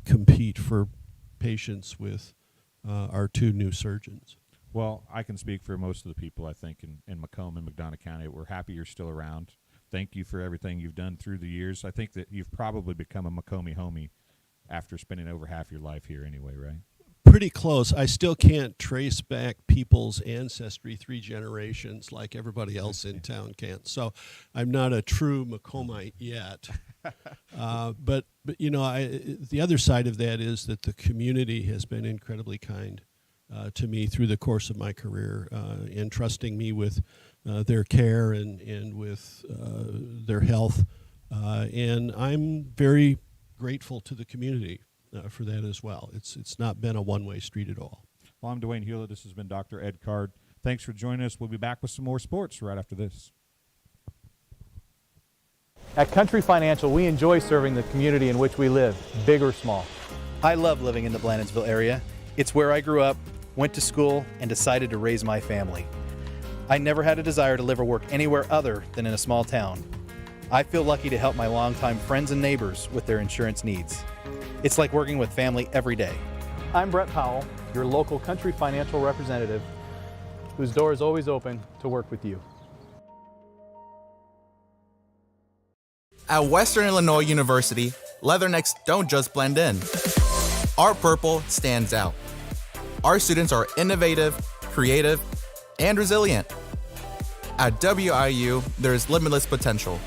compete for patients with our 2 new surgeons. Well, I can speak for most of the people, I think, in Macomb and McDonough County. We're happy you're still around. Thank you for everything you've done through the years. I think that you've probably become a Macomb homie after spending over half your life here anyway, right? Pretty close. I still can't trace back people's ancestry 3 generations like everybody else in town can. So I'm not a true Macombite yet. But you know, the other side of that is that the community has been incredibly kind to me through the course of my career, entrusting me with their care and with their health. And I'm very grateful to the community for that as well. It's not been a one-way street at all. Well, I'm Dwayne Hulett. This has been Dr. Ed Card. Thanks for joining us. We'll be back with some more sports right after this. At Country Financial, we enjoy serving the community in which we live, big or small. I love living in the Blandonsville area. It's where I grew up, went to school, and decided to raise my family. I never had a desire to live or work anywhere other than in a small town. I feel lucky to help my longtime friends and neighbors with their insurance needs. It's like working with family every day. I'm Brett Powell, your local Country Financial representative, whose door is always open to work with you. At Western Illinois University, leathernecks don't just blend in. Our purple stands out. Our students are innovative, creative, and resilient. At WIU, there's limitless potential,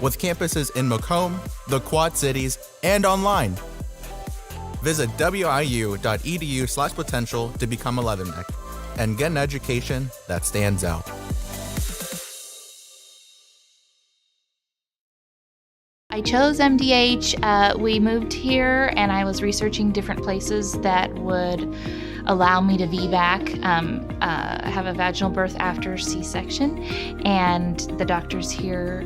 with campuses in Macomb, the Quad Cities, and online. Visit wiu.edu/potential to become a leatherneck and get an education that stands out. I chose MDH. We moved here and I was researching different places that would allow me to VBAC, have a vaginal birth after C-section, and the doctors here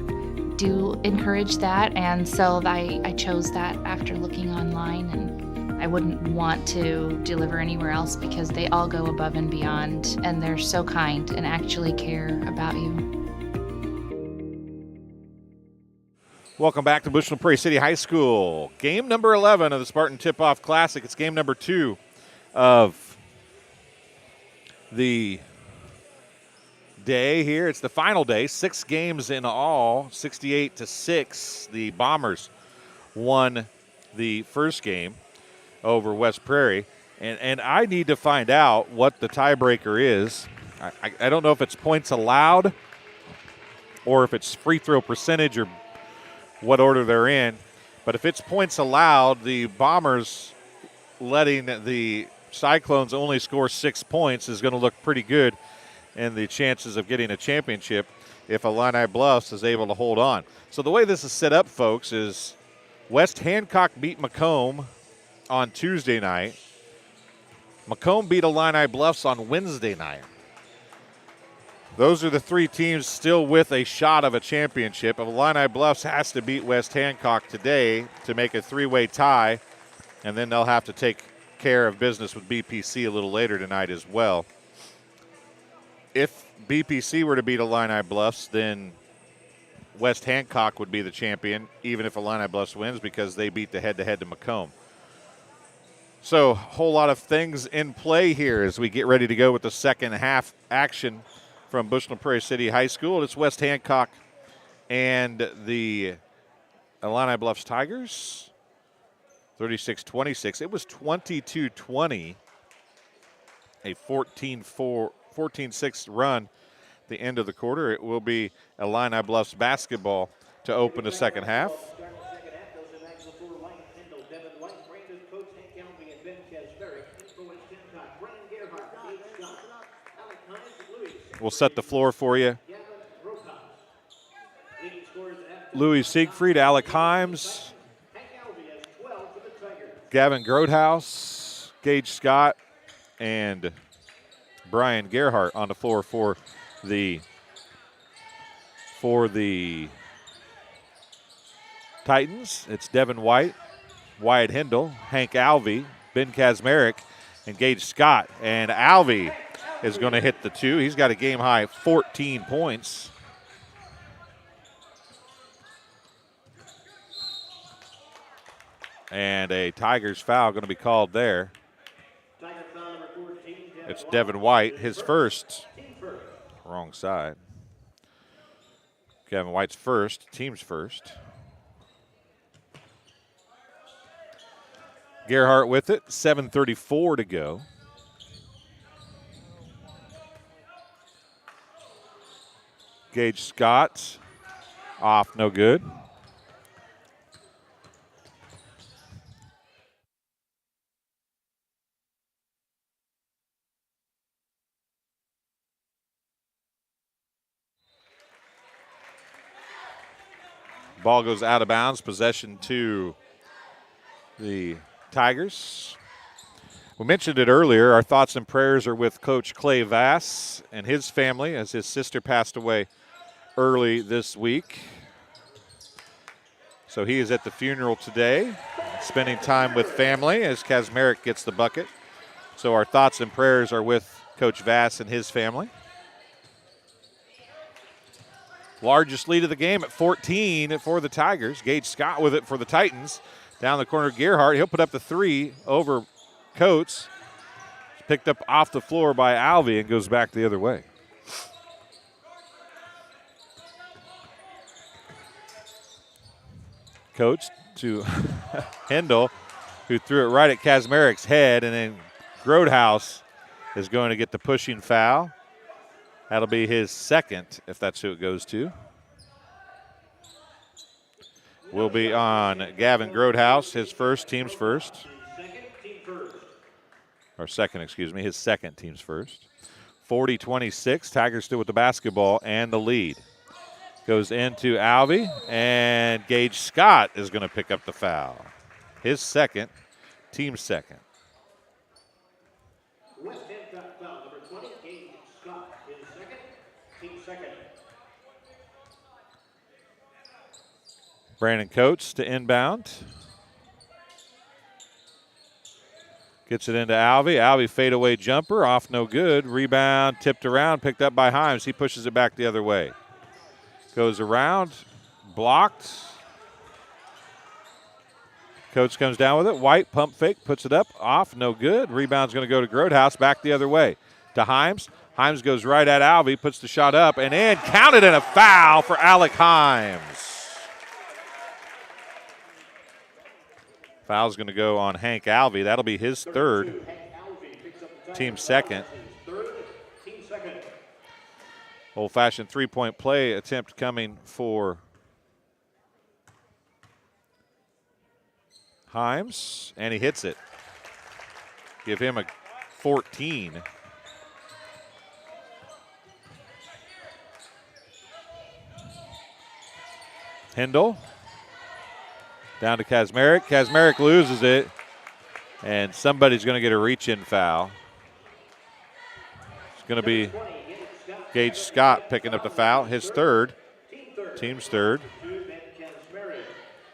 do encourage that, and so I chose that after looking online, and I wouldn't want to deliver anywhere else because they all go above and beyond, and they're so kind and actually care about you. Welcome back to Bushnell-Prairie City High School. Game number 11 of the Spartan Tip-Off Classic. It's game number 2 of the day here. It's the final day. 6 games in all, 68-6. The Bombers won the first game over West Prairie. And I need to find out what the tiebreaker is. I don't know if it's points allowed or if it's free throw percentage or what order they're in. But if it's points allowed, the Bombers letting the Cyclones only score 6 points is going to look pretty good in the chances of getting a championship if Illini Bluffs is able to hold on. So the way this is set up, folks, is West Hancock beat Macomb on Tuesday night. Macomb beat Illini Bluffs on Wednesday night. Those are the 3 teams still with a shot of a championship. If Illini Bluffs has to beat West Hancock today to make a 3-way tie, and then they'll have to take care of business with BPC a little later tonight as well. If BPC were to beat Illini Bluffs, then West Hancock would be the champion, even if Illini Bluffs wins, because they beat the head-to-head to Macomb. So a whole lot of things in play here as we get ready to go with the second half action from Bushnell-Prairie City High School. It's West Hancock and the Illini Bluffs Tigers. 36-26. It was 22-20, a 14-6 run at the end of the quarter. It will be Illini Bluffs basketball to open the second half. We'll set the floor for you. Louis Siegfried, Alec Himes, Gavin Grodhouse, Gage Scott, and Brian Gerhart on the floor for the Titans. It's Devin White, Wyatt Hindle, Hank Alvey, Ben Kazmarek, and Gage Scott. And Alvey is going to hit the 2. He's got a game-high 14 points. And a Tigers foul going to be called there. It's Devin White, his first. Wrong side. Kevin White's first, team's first. Gerhardt with it, 7:34 to go. Gage Scott off, no good. Ball goes out of bounds, possession to the Tigers. We mentioned it earlier. Our thoughts and prayers are with Coach Clay Vass and his family as his sister passed away early this week. So he is at the funeral today, spending time with family as Kazmarek gets the bucket. So our thoughts and prayers are with Coach Vass and his family. Largest lead of the game at 14 for the Tigers. Gage Scott with it for the Titans. Down the corner, Gerhardt. He'll put up the 3 over Coates. It's picked up off the floor by Alvey and goes back the other way. Coates to Hendel, who threw it right at Kazmarek's head, and then Grodhouse is going to get the pushing foul. That'll be his second, if that's who it goes to. Will be on Gavin Grodhouse, his first, team's first. Or second, excuse me, his second, team's first. 40-26, Tigers still with the basketball and the lead. Goes into Alvey, and Gage Scott is going to pick up the foul. His second, team's second. West Hancock foul number 20, Gage Scott, his second, team second. Brandon Coates to inbound. Gets it into Alvey. Alvey fadeaway jumper, off no good. Rebound, tipped around, picked up by Himes. He pushes it back the other way. Goes around, blocked. Coates comes down with it. White, pump fake, puts it up, off, no good. Rebound's going to go to Grodhouse, back the other way. To Himes. Himes goes right at Alvey, puts the shot up, and in. Counted in a foul for Alec Himes. Foul's going to go on Hank Alvey. That'll be his third, team second. Old-fashioned three-point play attempt coming for Himes, and he hits it. Give him a 14. Hendel. Down to Kazmarek. Kazmarek loses it, and somebody's going to get a reach-in foul. It's going to be Gage Scott picking up the foul, his third, team's third.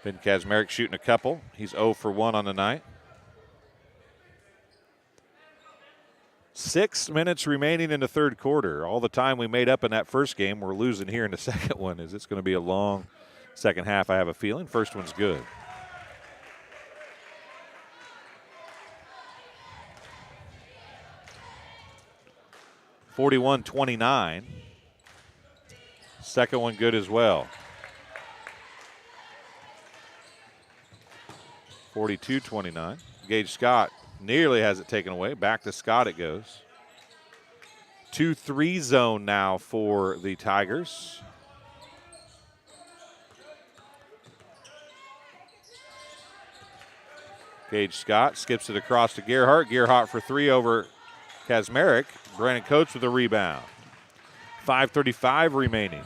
Ben Kazmarek shooting a couple. He's 0 for 1 on the night. 6 minutes remaining in the third quarter. All the time we made up in that first game, we're losing here in the second one. It's going to be a long second half, I have a feeling. First one's good. (41-29). Second one good as well. 42-29. Gage Scott nearly has it taken away. Back to Scott it goes. 2-3 zone now for the Tigers. Gage Scott skips it across to Gerhardt. Gerhardt for 3 over Kazmarek. Brandon Coates with a rebound. 5:35 remaining.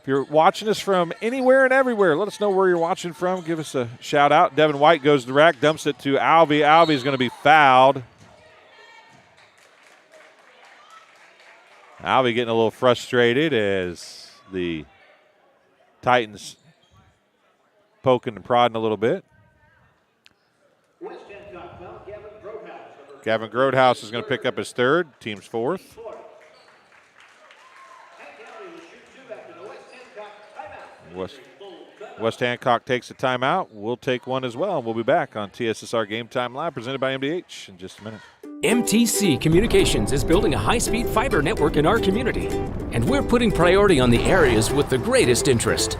If you're watching us from anywhere and everywhere, let us know where you're watching from. Give us a shout out. Devin White goes to the rack, dumps it to Alvey. Alvey's going to be fouled. Alvey getting a little frustrated as the Titans poking and prodding a little bit. Gavin Grodhouse is going to pick up his third, team's fourth. West Hancock takes a timeout. We'll take one as well. We'll be back on TSSR Game Time Live, presented by MDH, in just a minute. MTC Communications is building a high-speed fiber network in our community, and we're putting priority on the areas with the greatest interest.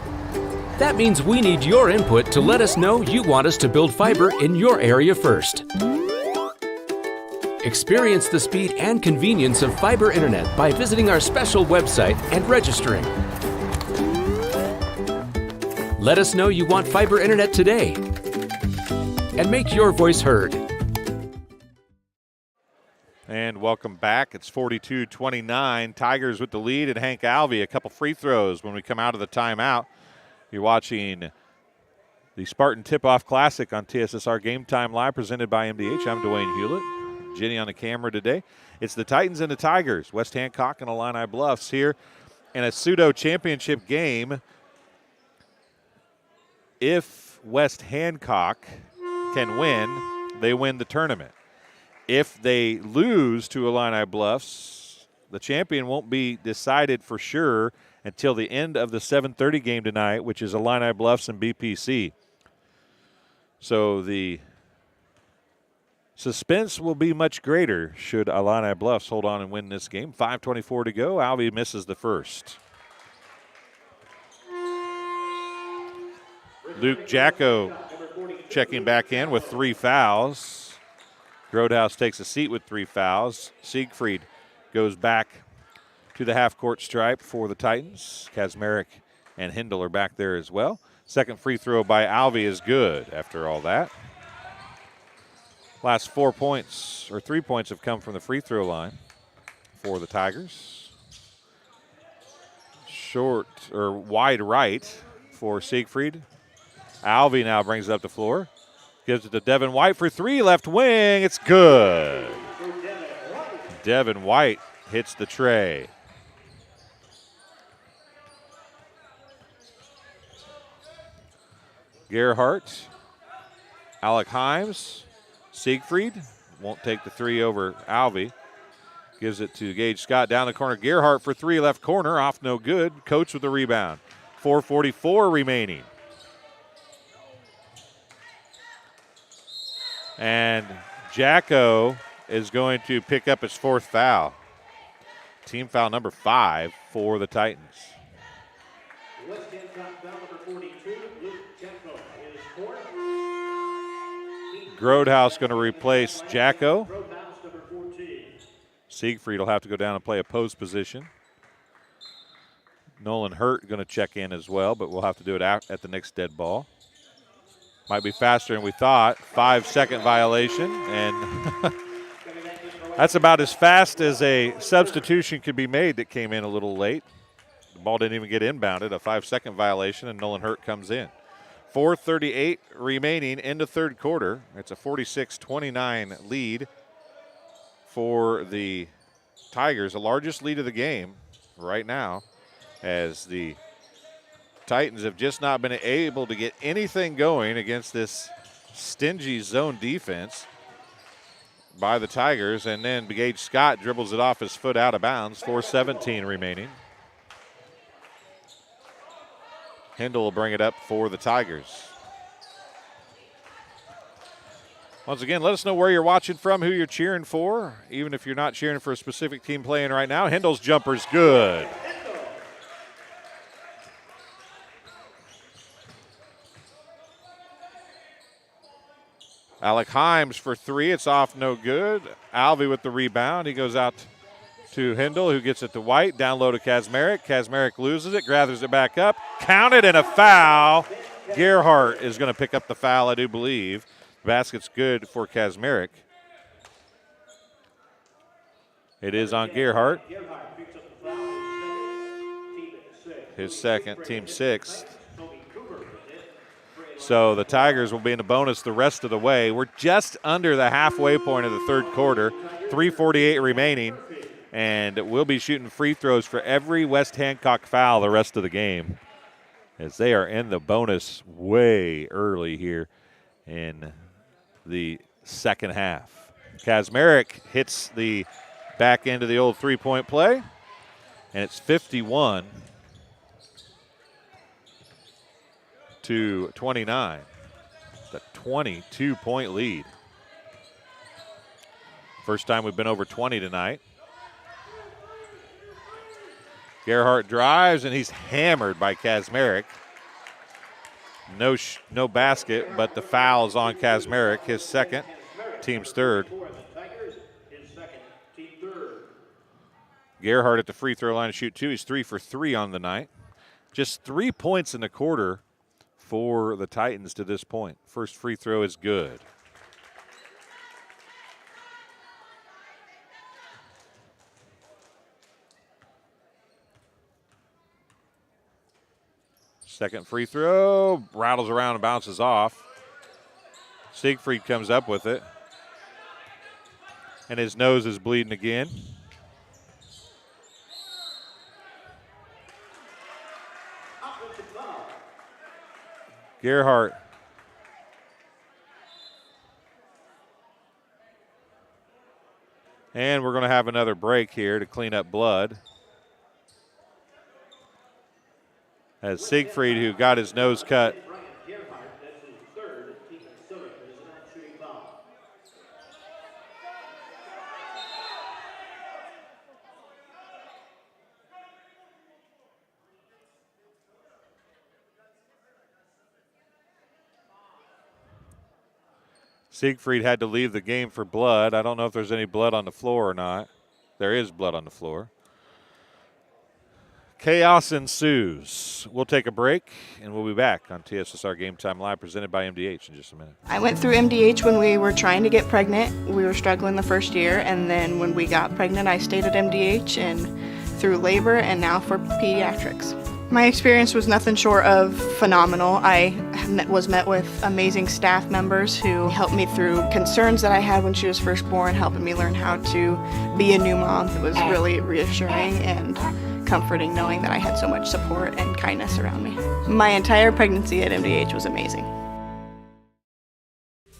That means we need your input to let us know you want us to build fiber in your area first. Experience the speed and convenience of fiber internet by visiting our special website and registering. Let us know you want fiber internet today and make your voice heard. And welcome back. It's 42-29. Tigers with the lead, and Hank Alvey a couple free throws when we come out of the timeout. You're watching the Spartan Tip-Off Classic on TSSR Game Time Live, presented by MDH. I'm Dwayne Hulett. Jenny on the camera today. It's the Titans and the Tigers, West Hancock and Illini Bluffs, here in a pseudo-championship game. If West Hancock can win, they win the tournament. If they lose to Illini Bluffs, the champion won't be decided for sure until the end of the 7:30 game tonight, which is Illini Bluffs and BPC. So the suspense will be much greater should Illini Bluffs hold on and win this game. 5:24 to go. Alvey misses the first. Luke Jacko checking back in with 3 fouls. Grodhouse takes a seat with 3 fouls. Siegfried goes back to the half-court stripe for the Titans. Kazmarek and Hindle are back there as well. Second free throw by Alvey is good after all that. Last 4 points, or 3 points, have come from the free throw line for the Tigers. Short, or wide right for Siegfried. Alvey now brings it up the floor. Gives it to Devin White for 3, left wing. It's good. Devin White hits the tray. Gerhardt, Alec Himes, Siegfried won't take the 3 over Alvey. Gives it to Gage Scott down the corner. Gerhardt for 3, left corner, off no good. Coach with the rebound. 4:44 remaining. And Jacko is going to pick up his 4th foul. Team foul number 5 for the Titans. West Hancock foul number 42, Luke Jacko is 4th. Grodhouse going to replace Jacko. Grodhouse number 14. Siegfried will have to go down and play a post position. Nolan Hurt going to check in as well, but we'll have to do it at the next dead ball. Might be faster than we thought. 5-second violation, and that's about as fast as a substitution could be made that came in a little late. The ball didn't even get inbounded. A 5-second violation, and Nolan Hurt comes in. 4:38 remaining in the third quarter. It's a 46-29 lead for the Tigers, the largest lead of the game right now, as the Titans have just not been able to get anything going against this stingy zone defense by the Tigers. And then Gage Scott dribbles it off his foot out of bounds. 4:17 remaining. Hindle will bring it up for the Tigers. Once again, let us know where you're watching from, who you're cheering for, even if you're not cheering for a specific team playing right now. Hindle's jumper's good. Alec Himes for 3. It's off, no good. Alvey with the rebound. He goes out to Hindle, who gets it to White. Down low to Kazmarek. Kazmarek loses it, gathers it back up. Counted, and a foul. Gerhardt is going to pick up the foul, I do believe. The basket's good for Kazmarek. It is on Gerhardt. His second, team 6th. So the Tigers will be in the bonus the rest of the way. We're just under the halfway point of the third quarter. 3:48 remaining. And we'll be shooting free throws for every West Hancock foul the rest of the game, as they are in the bonus way early here in the second half. Kazmarek hits the back end of the old three-point play, and it's 51-29. The 22-point lead. First time we've been over 20 tonight. Gerhardt drives, and he's hammered by Kazmarek. No basket, but the foul is on Kazmarek, his second, team's third. Gerhardt at the free throw line to shoot two. He's 3 for 3 on the night. Just 3 points in the quarter for the Titans to this point. First free throw is good. Second free throw, rattles around and bounces off. Siegfried comes up with it. And his nose is bleeding again. Gerhardt. And we're going to have another break here to clean up blood. As Siegfried, who got his nose cut, Siegfried had to leave the game for blood. I don't know if there's any blood on the floor or not. There is blood on the floor. Chaos ensues. We'll take a break, and we'll be back on TSSR Game Time Live, presented by MDH in just a minute. I went through MDH when we were trying to get pregnant. We were struggling the first year, and then when we got pregnant, I stayed at MDH and through labor and now for pediatrics. My experience was nothing short of phenomenal. I was met with amazing staff members who helped me through concerns that I had when she was first born, helping me learn how to be a new mom. It was really reassuring and comforting knowing that I had so much support and kindness around me. My entire pregnancy at MDH was amazing.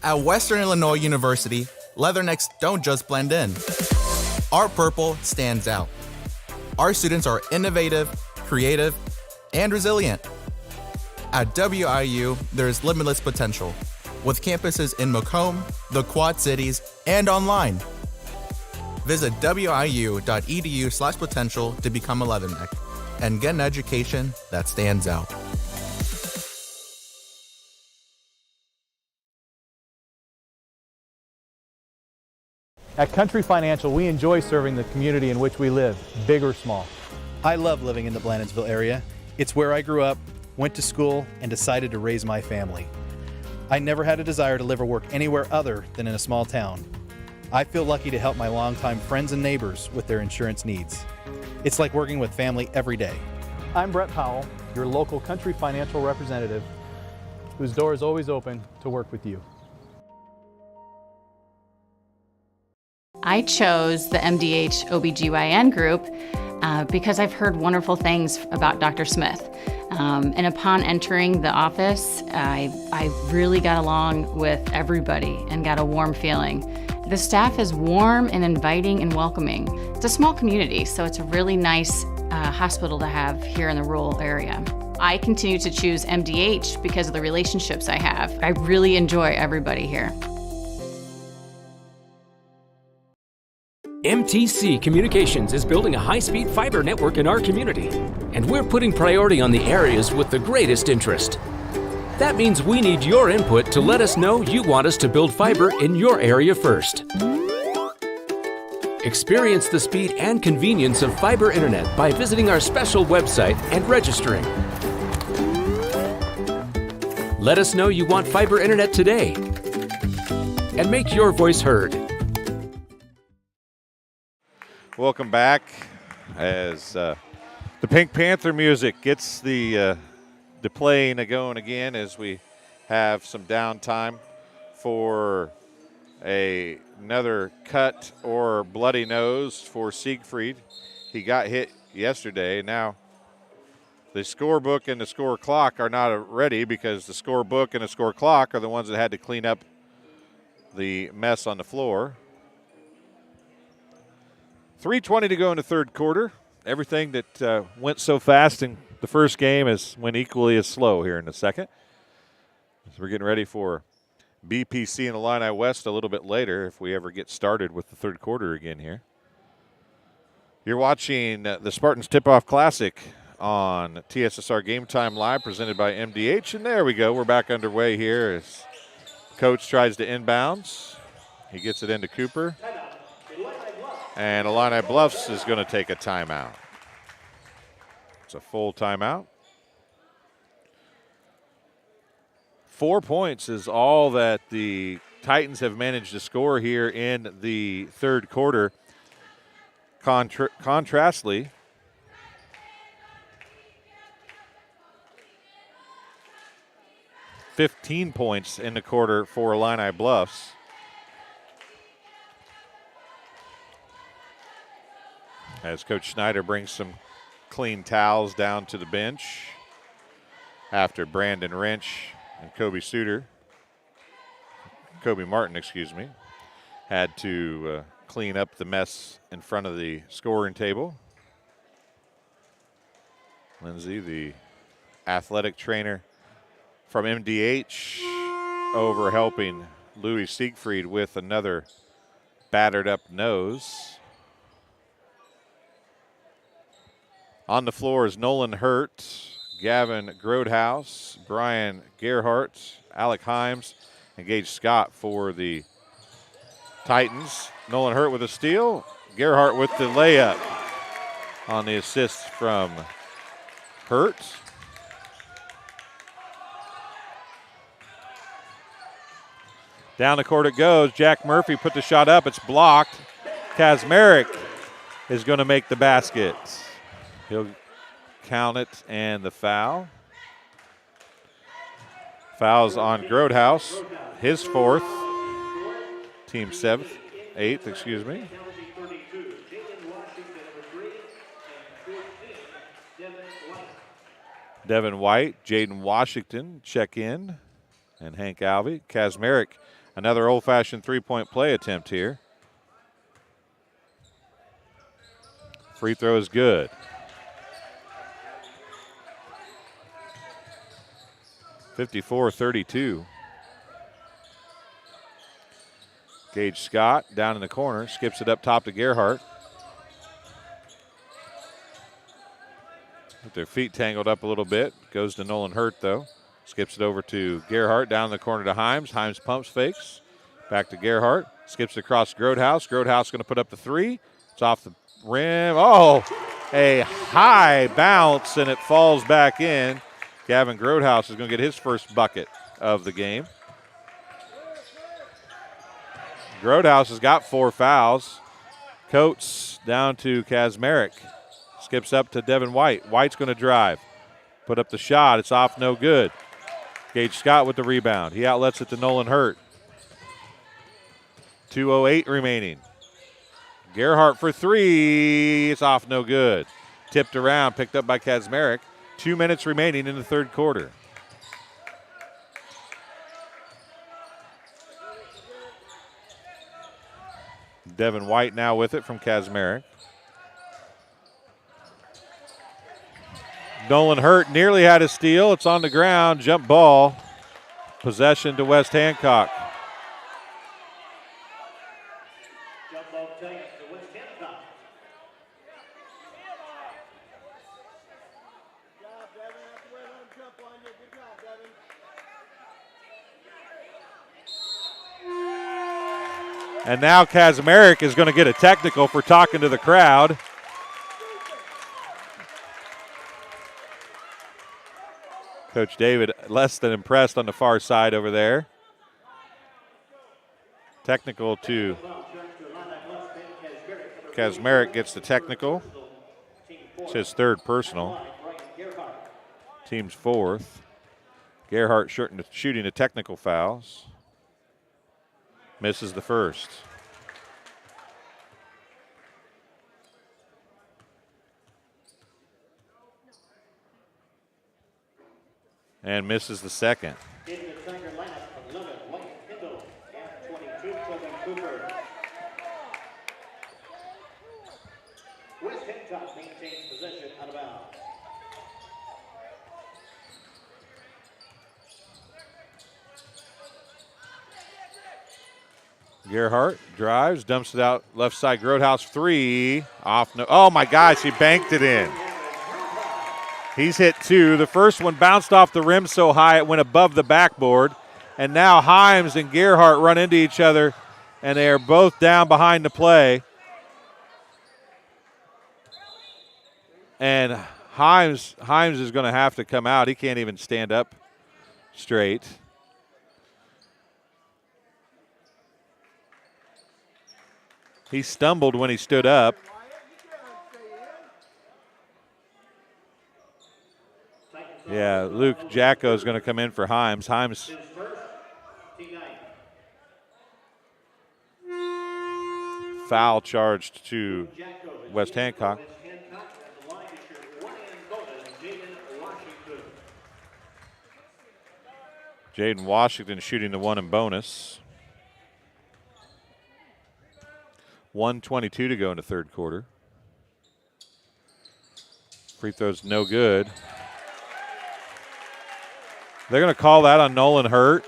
At Western Illinois University, leathernecks don't just blend in. Our purple stands out. Our students are innovative, creative, and resilient. At WIU, there's limitless potential, with campuses in Macomb, the Quad Cities, and online. Visit wiu.edu/potential to become a leatherneck and get an education that stands out. At Country Financial, we enjoy serving the community in which we live, big or small. I love living in the Blandonsville area. It's where I grew up, went to school, and decided to raise my family. I never had a desire to live or work anywhere other than in a small town. I feel lucky to help my longtime friends and neighbors with their insurance needs. It's like working with family every day. I'm Brett Powell, your local Country Financial representative, whose door is always open to work with you. I chose the MDH OBGYN group because I've heard wonderful things about Dr. Smith. And upon entering the office, I really got along with everybody and got a warm feeling. The staff is warm and inviting and welcoming. It's a small community, so it's a really nice hospital to have here in the rural area. I continue to choose MDH because of the relationships I have. I really enjoy everybody here. MTC Communications is building a high-speed fiber network in our community, and we're putting priority on the areas with the greatest interest. That means we need your input to let us know you want us to build fiber in your area first. Experience the speed and convenience of fiber internet by visiting our special website and registering. Let us know you want fiber internet today, and make your voice heard. Welcome back as the Pink Panther music gets the playing going again as we have some downtime for another cut or bloody nose for Siegfried. He got hit yesterday. Now the scorebook and the score clock are not ready because the scorebook and the score clock are the ones that had to clean up the mess on the floor. 3:20 to go in the third quarter. Everything that went so fast in the first game went equally as slow here in the second. So we're getting ready for BPC and Illini West a little bit later if we ever get started with the third quarter again here. You're watching the Spartans Tip-Off Classic on TSSR Game Time Live presented by MDH. And there we go. We're back underway here as Coach tries to inbounds. He gets it into Cooper. And Illini Bluffs is going to take a timeout. It's a full timeout. 4 points is all that the Titans have managed to score here in the third quarter. Contrastly, $15 points in the quarter for Illini Bluffs. As Coach Schneider brings some clean towels down to the bench after Brandon Wrench and Kobe Martin, had to clean up the mess in front of the scoring table. Lindsay, the athletic trainer from MDH, over helping Louis Siegfried with another battered up nose. On the floor is Nolan Hurt, Gavin Grodhouse, Brian Gerhardt, Alec Himes, and Gage Scott for the Titans. Nolan Hurt with a steal, Gerhardt with the layup on the assist from Hurt. Down the court it goes. Jack Murphy put the shot up. It's blocked. Kazmarek is going to make the basket. He'll count it and the foul. Fouls on Grodhouse, his fourth. Team eighth, excuse me. Devin White, Jaden Washington check in, and Hank Alvey. Kazmarek, another old-fashioned three-point play attempt here. Free throw is good. (54-32). Gage Scott down in the corner, skips it up top to Gerhardt. With their feet tangled up a little bit. Goes to Nolan Hurt, though. Skips it over to Gerhardt, down in the corner to Himes. Himes pumps fakes. Back to Gerhardt. Skips it across Grodhouse. Grodhouse going to put up the three. It's off the rim. Oh, a high bounce, and it falls back in. Gavin Grodhouse is going to get his first bucket of the game. Grodhouse has got 4 fouls. Coates down to Kazmarek. Skips up to Devin White. White's going to drive. Put up the shot. It's off, no good. Gage Scott with the rebound. He outlets it to Nolan Hurt. 2:08 remaining. Gerhardt for three. It's off, no good. Tipped around, picked up by Kazmarek. 2 minutes remaining in the third quarter. Devin White now with it from Kazmarek. Nolan Hurt nearly had a steal. It's on the ground. Jump ball. Possession to West Hancock. Jump ball taken to West Hancock. And now Kazmarek is going to get a technical for talking to the crowd. Coach David less than impressed on the far side over there. Technical to Kazmarek gets the technical. It's his third personal. Team's fourth. Gerhardt shooting the technical fouls. Misses the first. And misses the second. In the Tiger lineup, 11, White, Hindle, and 22, Tobin Cooper. Hancock maintains possession out of bounds. Gerhardt drives, dumps it out left side. Grotehouse 3 off. No, oh my gosh, he banked it in. He's hit 2. The first one bounced off the rim so high it went above the backboard. And now Himes and Gerhardt run into each other, and they are both down behind the play. And Himes is going to have to come out. He can't even stand up straight. He stumbled when he stood up. Yeah, Luke Jacko is going to come in for Himes. Himes foul charged to West Hancock. Jaden Washington shooting the 1 in bonus. 1:22 to go in the third quarter. Free throw's no good. They're going to call that on Nolan Hurt.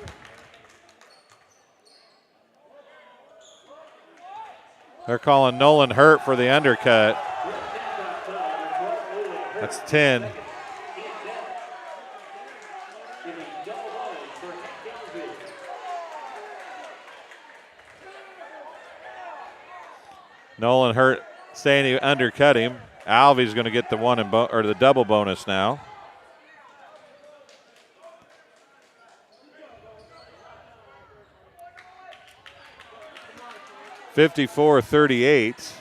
They're calling Nolan Hurt for the undercut. That's 10. Nolan Hurt saying he undercut him. Alvey's going to get the 1 in or the double bonus now. (54-38).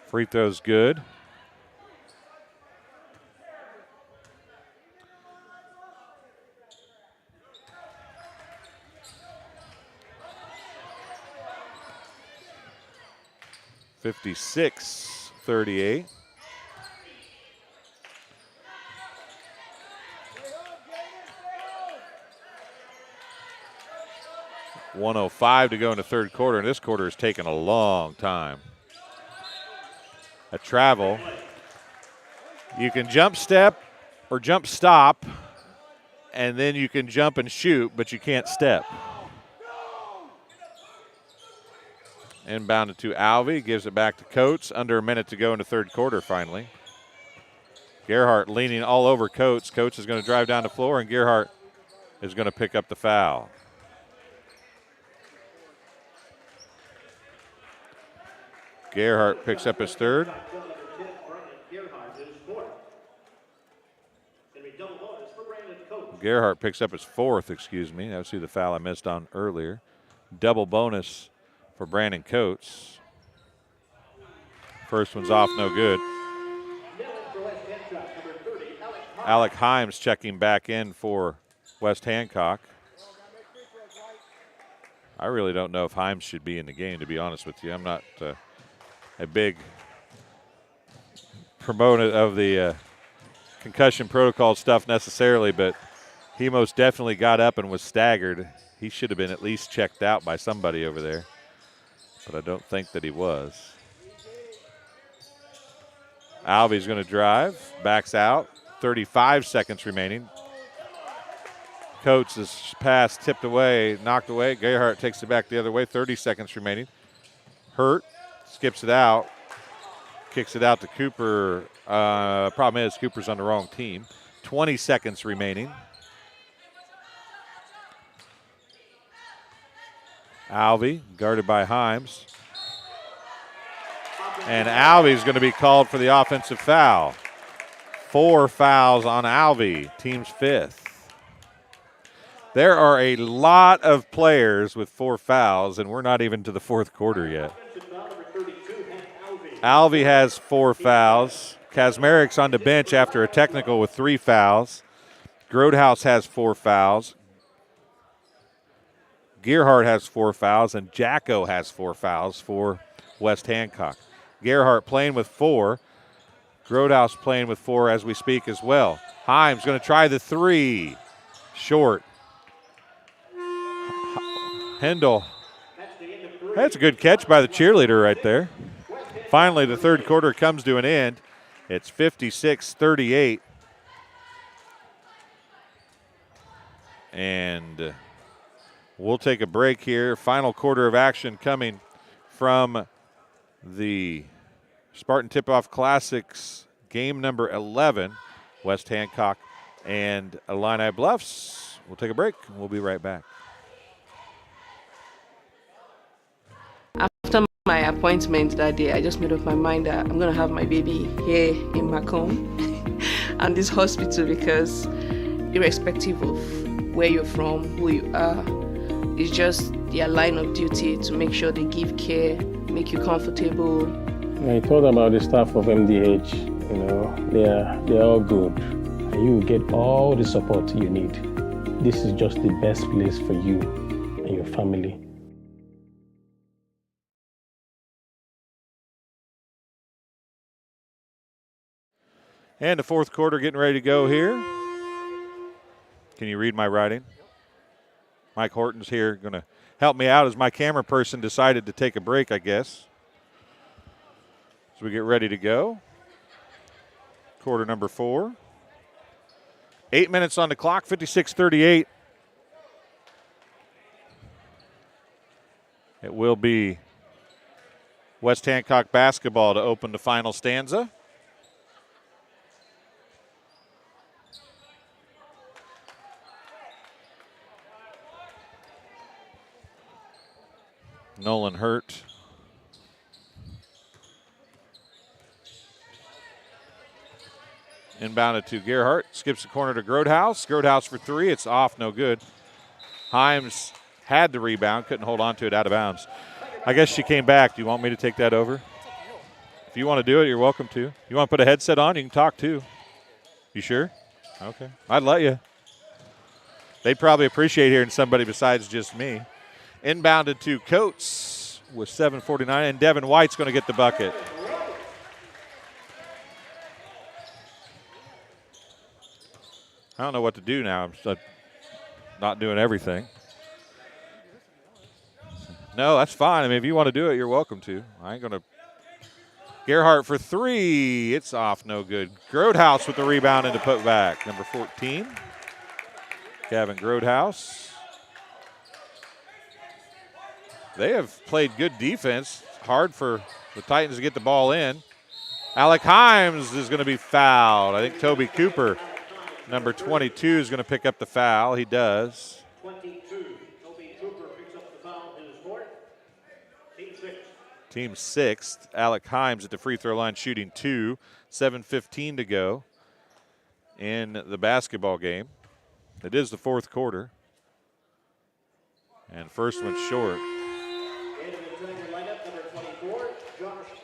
Free throw's good. (56-38). .105 to go in the third quarter, and this quarter has taken a long time. A travel. You can jump step or jump stop, and then you can jump and shoot, but you can't step. Inbounded to Alvey, gives it back to Coates. Under a minute to go in the third quarter finally. Gerhardt leaning all over Coates. Coates is going to drive down the floor, and Gerhardt is going to pick up the foul. Gerhardt picks up his third. Gerhardt picks up his fourth, excuse me. That was the foul I missed on earlier. Double bonus for Brandon Coates. First one's off, no good. Alec Himes checking back in for West Hancock. I really don't know if Himes should be in the game, to be honest with you. I'm not a big proponent of the concussion protocol stuff necessarily, but he most definitely got up and was staggered. He should have been at least checked out by somebody over there, but I don't think that he was. Alvey's going to drive, backs out, 35 seconds remaining. Coates' pass tipped away, knocked away. Gerhardt takes it back the other way, 30 seconds remaining. Hurt, skips it out, kicks it out to Cooper. Problem is Cooper's on the wrong team. 20 seconds remaining. Alvey guarded by Himes. And Alvey's going to be called for the offensive foul. 4 fouls on Alvey, team's 5th. There are a lot of players with 4 fouls, and we're not even to the fourth quarter yet. Alvey has 4 fouls. Kazmarik's on the bench after a technical with 3 fouls. Grotehouse has 4 fouls. Gerhardt has 4 fouls, and Jacko has 4 fouls for West Hancock. Gerhardt playing with 4. Grotehouse playing with 4 as we speak as well. Himes going to try the 3. Short. Hendel. That's a good catch by the cheerleader right there. Finally, the third quarter comes to an end. It's 56-38. And we'll take a break here. Final quarter of action coming from the Spartan Tip-Off Classics game number 11, West Hancock and Illini Bluffs. We'll take a break, and we'll be right back. After my appointment that day, I just made up my mind that I'm going to have my baby here in Macomb and this hospital, because irrespective of where you're from, who you are, it's just their line of duty to make sure they give care, make you comfortable. I told them about the staff of MDH, you know, they're all good. And you will get all the support you need. This is just the best place for you and your family. And the fourth quarter getting ready to go here. Can you read my writing? Mike Horton's here, going to help me out as my camera person decided to take a break, I guess. So we get ready to go. Quarter number 4. 8 minutes on the clock, 56-38. It will be West Hancock basketball to open the final stanza. Nolan Hurt. Inbounded to Gerhardt. Skips the corner to Grodhouse. Grodhouse for 3. It's off, no good. Himes had the rebound, couldn't hold on to it, out of bounds. I guess she came back. Do you want me to take that over? If you want to do it, you're welcome to. You want to put a headset on, you can talk too. You sure? Okay. I'd let you. They'd probably appreciate hearing somebody besides just me. Inbounded to Coates with 7:49, and Devin White's going to get the bucket. I don't know what to do now. I'm not doing everything. No, that's fine. I mean, if you want to do it, you're welcome to. I ain't going to. Gerhardt for 3. It's off, no good. Grodhouse with the rebound and the putback. Number 14, Gavin Grodhouse. They have played good defense. It's hard for the Titans to get the ball in. Alec Himes is going to be fouled. I think Toby Cooper, number 22, is going to pick up the foul. He does. 22. Toby Cooper picks up the foul in his court. Team 6. Team 6th. Alec Himes at the free throw line shooting 2. 7:15 to go in the basketball game. It is the fourth quarter. And first one's short.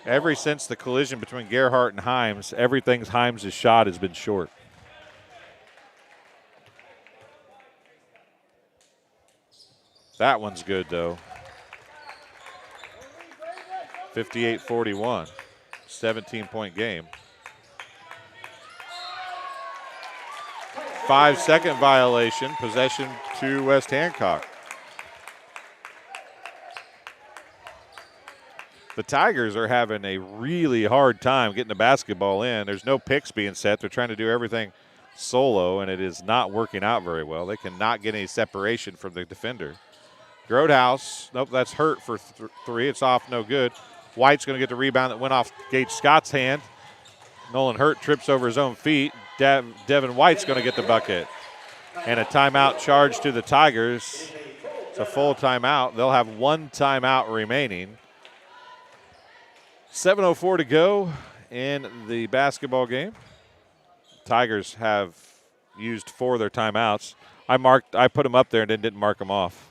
Ever since the collision between Gerhardt and Himes, everything Himes' shot has been short. That one's good, though. 58-41, 17-point game. 5-second violation, possession to West Hancock. The Tigers are having a really hard time getting the basketball in. There's no picks being set. They're trying to do everything solo, and it is not working out very well. They cannot get any separation from the defender. Grodhouse, nope, that's Hurt for 3. It's off, no good. White's going to get the rebound that went off Gage Scott's hand. Nolan Hurt trips over his own feet. Devin White's going to get the bucket. And a timeout charge to the Tigers. It's a full timeout. They'll have one timeout remaining. 7:04 to go in the basketball game. Tigers have used 4 of their timeouts. I put them up there and then didn't mark them off.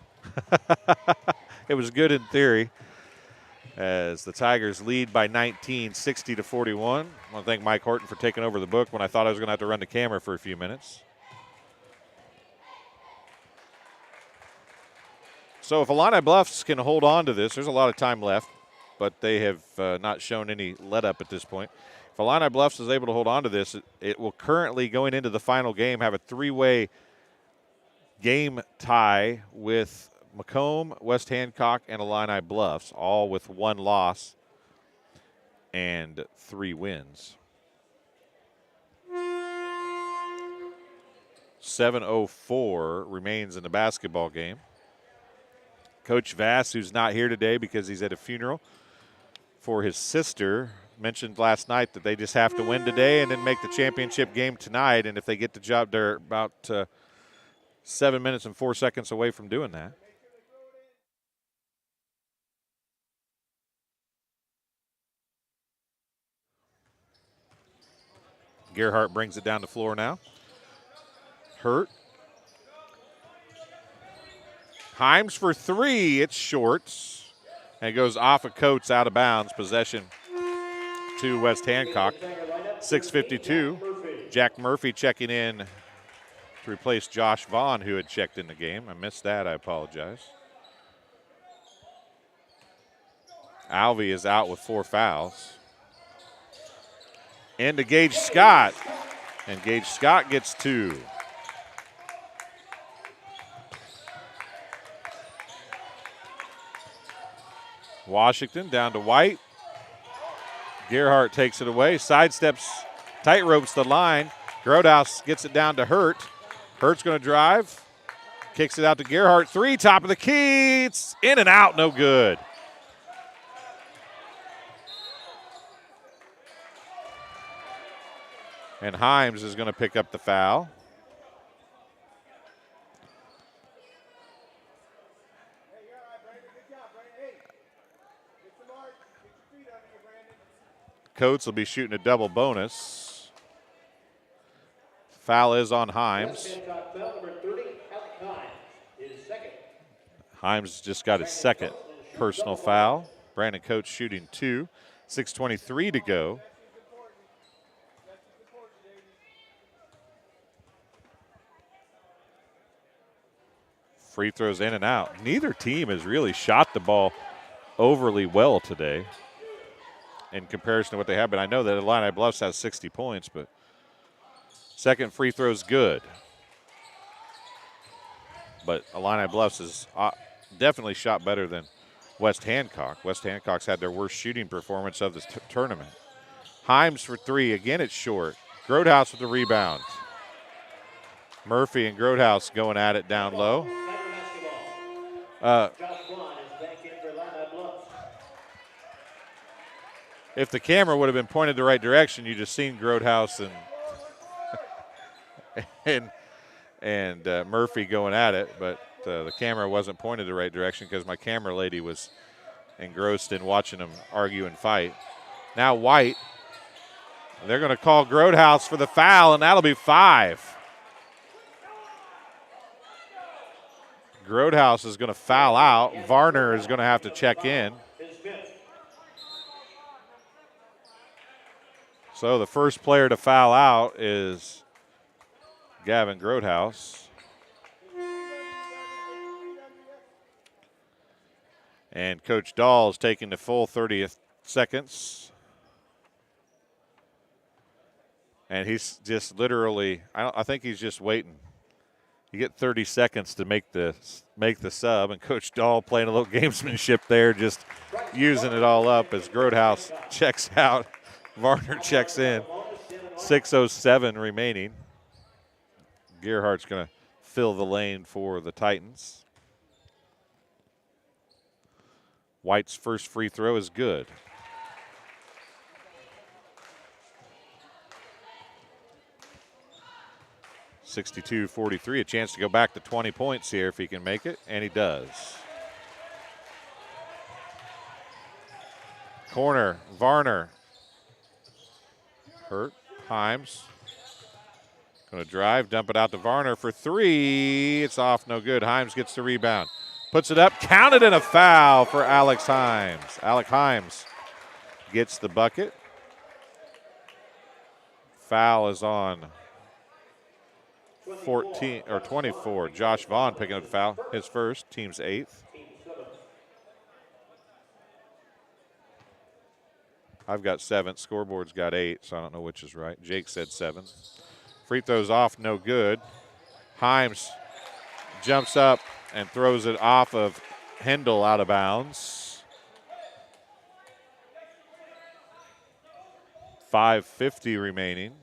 It was good in theory as the Tigers lead by 19, 60-41. I want to thank Mike Horton for taking over the book when I thought I was going to have to run the camera for a few minutes. So if Illini Bluffs can hold on to this, there's a lot of time left, but they have not shown any let-up at this point. If Illini Bluffs is able to hold on to this, it will currently, going into the final game, have a 3-way game tie with Macomb, West Hancock, and Illini Bluffs, all with 1 loss and 3 wins. 7:04 remains in the basketball game. Coach Vass, who's not here today because he's at a funeral for his sister, mentioned last night that they just have to win today and then make the championship game tonight. And if they get the job, they're about 7 minutes and 4 seconds away from doing that. Gerhardt brings it down the floor now. Hurt. Himes for 3. It's short. And it goes off of Coates, out of bounds. Possession to West Hancock. 6:52. Jack Murphy checking in to replace Josh Vaughn, who had checked in the game. I missed that. I apologize. Alvey is out with 4 fouls. Into Gage Scott. And Gage Scott gets 2. Washington down to White. Gerhardt takes it away, sidesteps, tight ropes the line. Grodhouse gets it down to Hurt. Hurt's going to drive, kicks it out to Gerhardt. 3, top of the key. It's in and out, no good. And Himes is going to pick up the foul. Coates will be shooting a double bonus. Foul is on Himes. Himes just got his second personal foul. Brandon Coates shooting 2. 6:23 to go. Free throws in and out. Neither team has really shot the ball overly well today in comparison to what they have been. I know that Illini Bluffs has 60 points, but second free throw's good. But Illini Bluffs has definitely shot better than West Hancock. West Hancock's had their worst shooting performance of this tournament. Himes for 3. Again, it's short. Grodhouse with the rebound. Murphy and Grodhouse going at it down low. If the camera would have been pointed the right direction, you'd have seen Grodhouse and Murphy going at it, but the camera wasn't pointed the right direction because my camera lady was engrossed in watching them argue and fight. Now White, they're going to call Grodhouse for the foul, and that'll be 5. Grodhouse is going to foul out. Varner is going to have to check in. So the first player to foul out is Gavin Grodhouse. And Coach Dahl is taking the full 30 seconds. And he's just literally, I think he's just waiting. You get 30 seconds to make the sub, and Coach Dahl playing a little gamesmanship there, just using it all up as Grodhouse checks out. Varner checks in. 6:07 remaining. Gerhardt's going to fill the lane for the Titans. White's first free throw is good. (62-43), a chance to go back to 20 points here if he can make it, and he does. Corner, Varner. Hurt, Himes. Going to drive, dump it out to Varner for 3. It's off, no good. Himes gets the rebound. Puts it up, counted, and a foul for Alex Himes. Alex Himes gets the bucket. Foul is on 14 or 24. Josh Vaughn picking up the foul, his first, team's 8th. I've got 7. Scoreboard's got 8, so I don't know which is right. Jake said 7. Free throws off, no good. Himes jumps up, and throws it off of Hendel out of bounds. 5:50 remaining.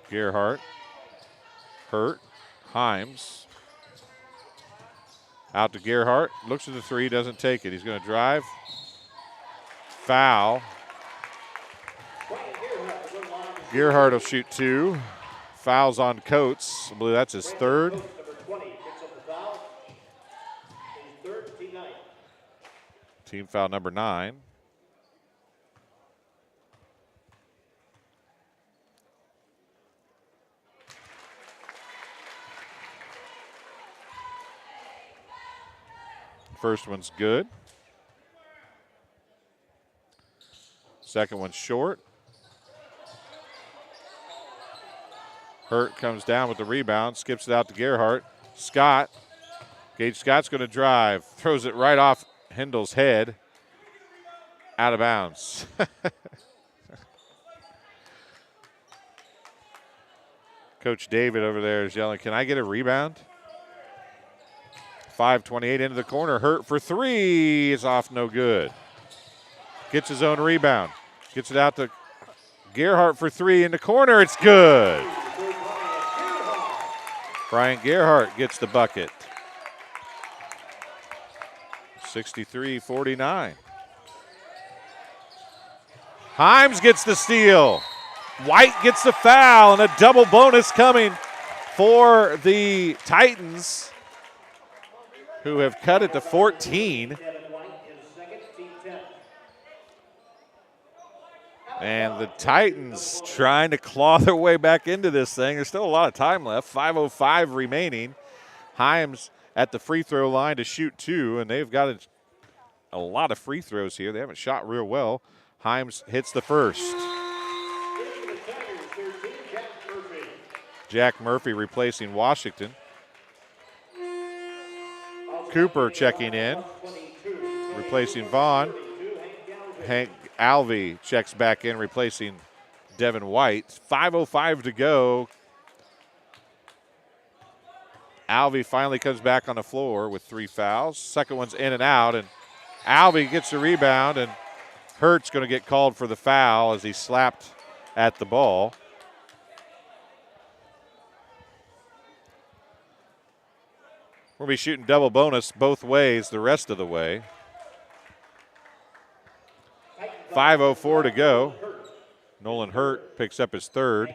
Gerhardt, Hurt, Himes. Out to Gerhardt, looks at the three, doesn't take it. He's going to drive. Foul. Gerhardt will shoot 2. Fouls on Coates. I believe that's his third. Team foul number 9. First one's good. Second one's short. Hurt comes down with the rebound, skips it out to Gerhardt. Scott. Gage Scott's going to drive, throws it right off Hendel's head, out of bounds. Coach David over there is yelling, "Can I get a rebound?" 5:28 into the corner. Hurt for 3 is off, no good. Gets his own rebound. Gets it out to Gerhardt for 3 in the corner. It's good. Brian Gerhardt gets the bucket. 63-49. Himes gets the steal. White gets the foul, and a double bonus coming for the Titans, who have cut it to 14. And the Titans trying to claw their way back into this thing. There's still a lot of time left, 5:05 remaining. Himes at the free throw line to shoot 2, and they've got a lot of free throws here. They haven't shot real well. Himes hits the first. Jack Murphy replacing Washington. Cooper checking in, replacing Vaughn. Hank Alvey checks back in, replacing Devin White. 5:05 to go. Alvey finally comes back on the floor with 3 fouls. Second one's in and out, and Alvey gets the rebound, and Hurt's going to get called for the foul as he slapped at the ball. We'll be shooting double bonus both ways the rest of the way. 5:04 to go. Nolan Hurt picks up his third.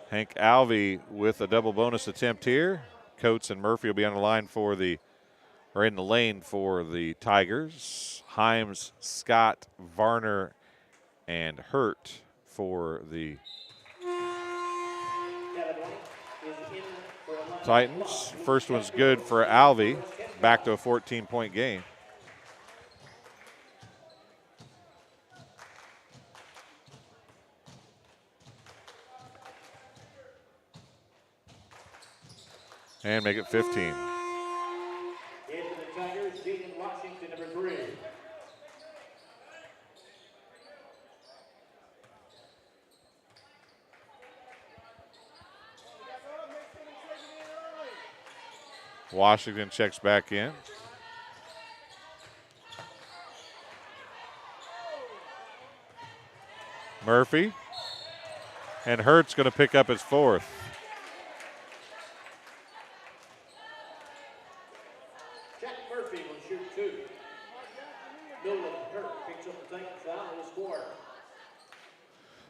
Hank Alvey with a double bonus attempt here. Coates and Murphy will be on the line for in the lane for the Tigers. Himes, Scott, Varner, and Hurt for the Titans. First one's good for Alvey. Back to a 14-point game. And make it 15. Washington checks back in. Murphy. And Hurt's going to pick up his 4th. Jack Murphy will shoot 2. Nolan Hurt picks up the second foul and will score.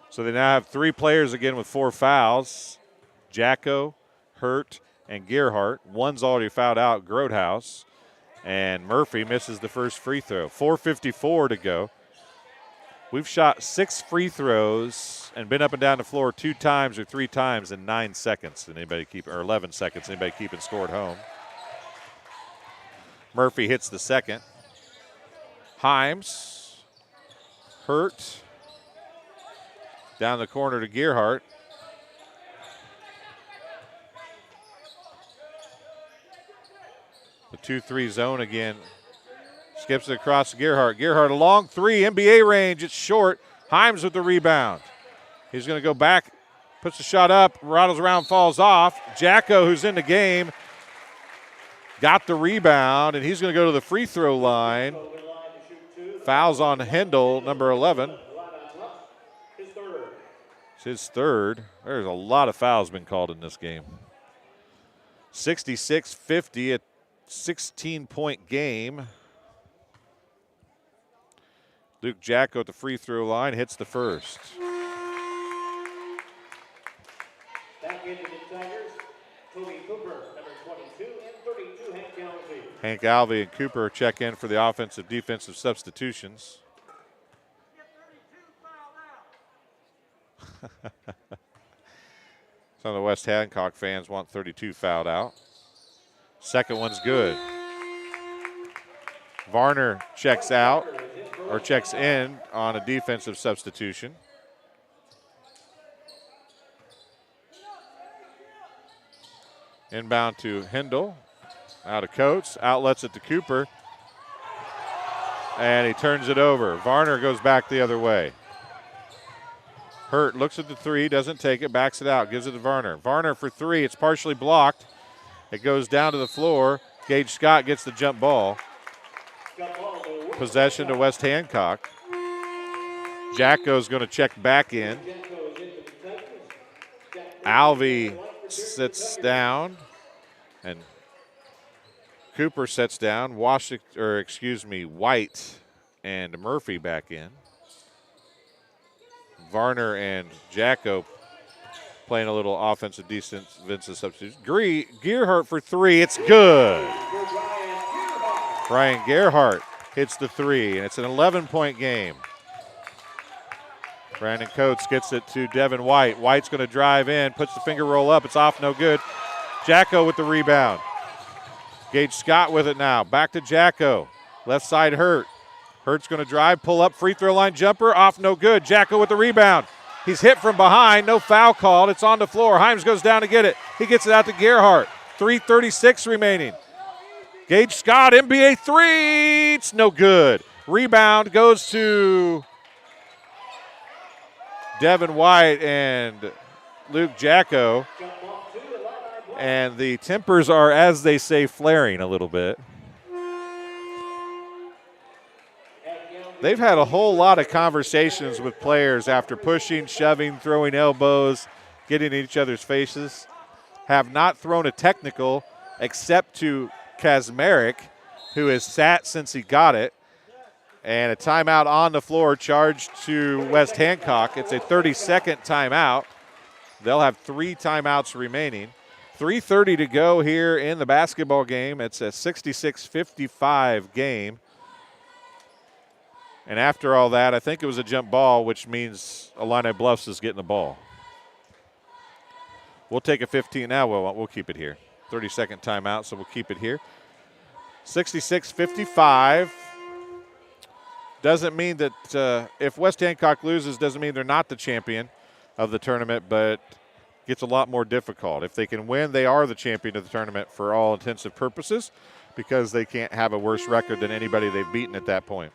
So they now have 3 players again with 4 fouls. Jacko, Hurt, and Gerhardt. One's already fouled out, Grotehouse. And Murphy misses the first free throw. 4:54 to go. We've shot 6 free throws and been up and down the floor 2 times or 3 times in 9 seconds. And anybody keep, or 11 seconds, anybody keeping score at home. Murphy hits the second. Himes. Hurt. Down the corner to Gerhardt. The 2-3 zone again. Skips it across to Gerhardt. Gerhardt a long 3, NBA range. It's short. Himes with the rebound. He's going to go back puts the shot up, rattles around, falls off. Jacko, who's in the game, got the rebound, and he's going to go to the free throw line. Fouls on Hendel, number 11. It's his third. There's a lot of fouls been called in this game. 66-50, a 16-point game. Luke Jacko at the free throw line hits the first. Back into the Tigers, Toby Cooper, number 22, and 32, Hank Alvey. Hank Alvey and Cooper check in for the offensive defensive substitutions. Some of the West Hancock fans want 32 fouled out. Second one's good. Varner checks out, or checks in on a defensive substitution. Inbound to Hendel. Out of Coates. Outlets it to Cooper. And he turns it over. Varner goes back the other way. Hurt looks at the three, doesn't take it, backs it out, gives it to Varner. Varner for three. It's partially blocked. It goes down to the floor. Gage Scott gets the jump ball. Possession to West Hancock. Jacko's going to check back in. Alvey sits down, and Cooper sits down. White and Murphy back in. Varner and Jacko playing a little offensive defensive substitution. Gearhart for three. It's good. Brian Gerhardt hits the three, and it's an 11-point game. Brandon Coates gets it to Devin White. White's going to drive in, puts the finger roll up. It's off, no good. Jacko with the rebound. Gage Scott with it now. Back to Jacko. Left side Hurt. Hurt's going to drive, pull up, free throw line jumper, off, no good. Jacko with the rebound. He's hit from behind, no foul called. It's on the floor. Himes goes down to get it. He gets it out to Gerhardt. 3:36 remaining. Gage Scott, NBA three. It's no good. Rebound goes to Devin White and Luke Jacko. And the tempers are, as they say, flaring a little bit. They've had a whole lot of conversations with players after pushing, shoving, throwing elbows, getting in each other's faces. Have not thrown a technical except to Kazmarek, who has sat since he got it. And a timeout on the floor charged to West Hancock. It's a 30-second timeout. They'll have 3 timeouts remaining. 3:30 to go here in the basketball game. It's a 66-55 game. And after all that, I think it was a jump ball, which means Illini Bluffs is getting the ball. We'll take a 15 now. We'll keep it here. 30-second timeout, so we'll keep it here. 66-55. Doesn't mean that if West Hancock loses, doesn't mean they're not the champion of the tournament, but gets a lot more difficult. If they can win, they are the champion of the tournament for all intensive purposes because they can't have a worse record than anybody they've beaten at that point.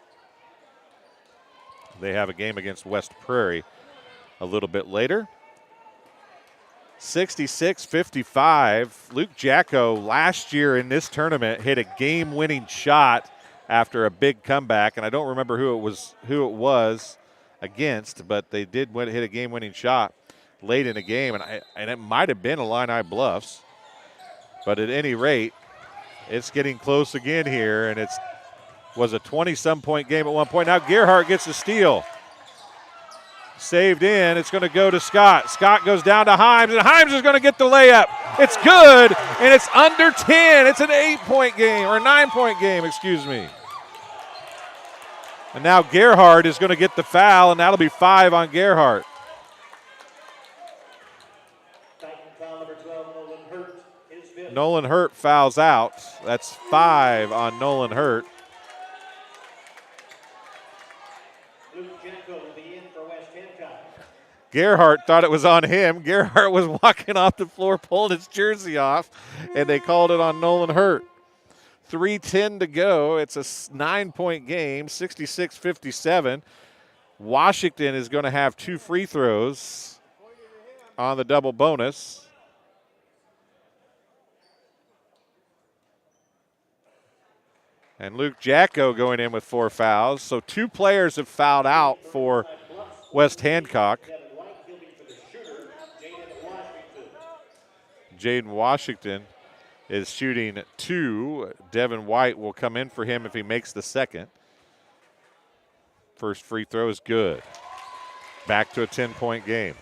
They have a game against West Prairie a little bit later. 66-55. Luke Jacko last year in this tournament hit a game-winning shot after a big comeback, and I don't remember who it was against, but they did hit a game-winning shot late in the game, and it might have been Illini Bluffs. But at any rate, it's getting close again here, and it was a 20-some point game at one point. Now Gerhardt gets a steal. Saved in. It's going to go to Scott. Scott goes down to Himes, and Himes is going to get the layup. It's good, and it's under 10. It's an 8-point game, or a 9-point game, excuse me. And now Gerhardt is going to get the foul, and that'll be 5 on Gerhardt. Nolan Hurt fouls out. That's 5 on Nolan Hurt. Gerhardt thought it was on him. Gerhardt was walking off the floor, pulling his jersey off, and they called it on Nolan Hurt. 3:10 to go. It's a 9-point game, 66-57. Washington is going to have 2 free throws on the double bonus. And Luke Jacko going in with 4 fouls. So 2 players have fouled out for West Hancock. Jaden Washington is shooting 2. Devin White will come in for him if he makes the second. First free throw is good. Back to a 10-point game.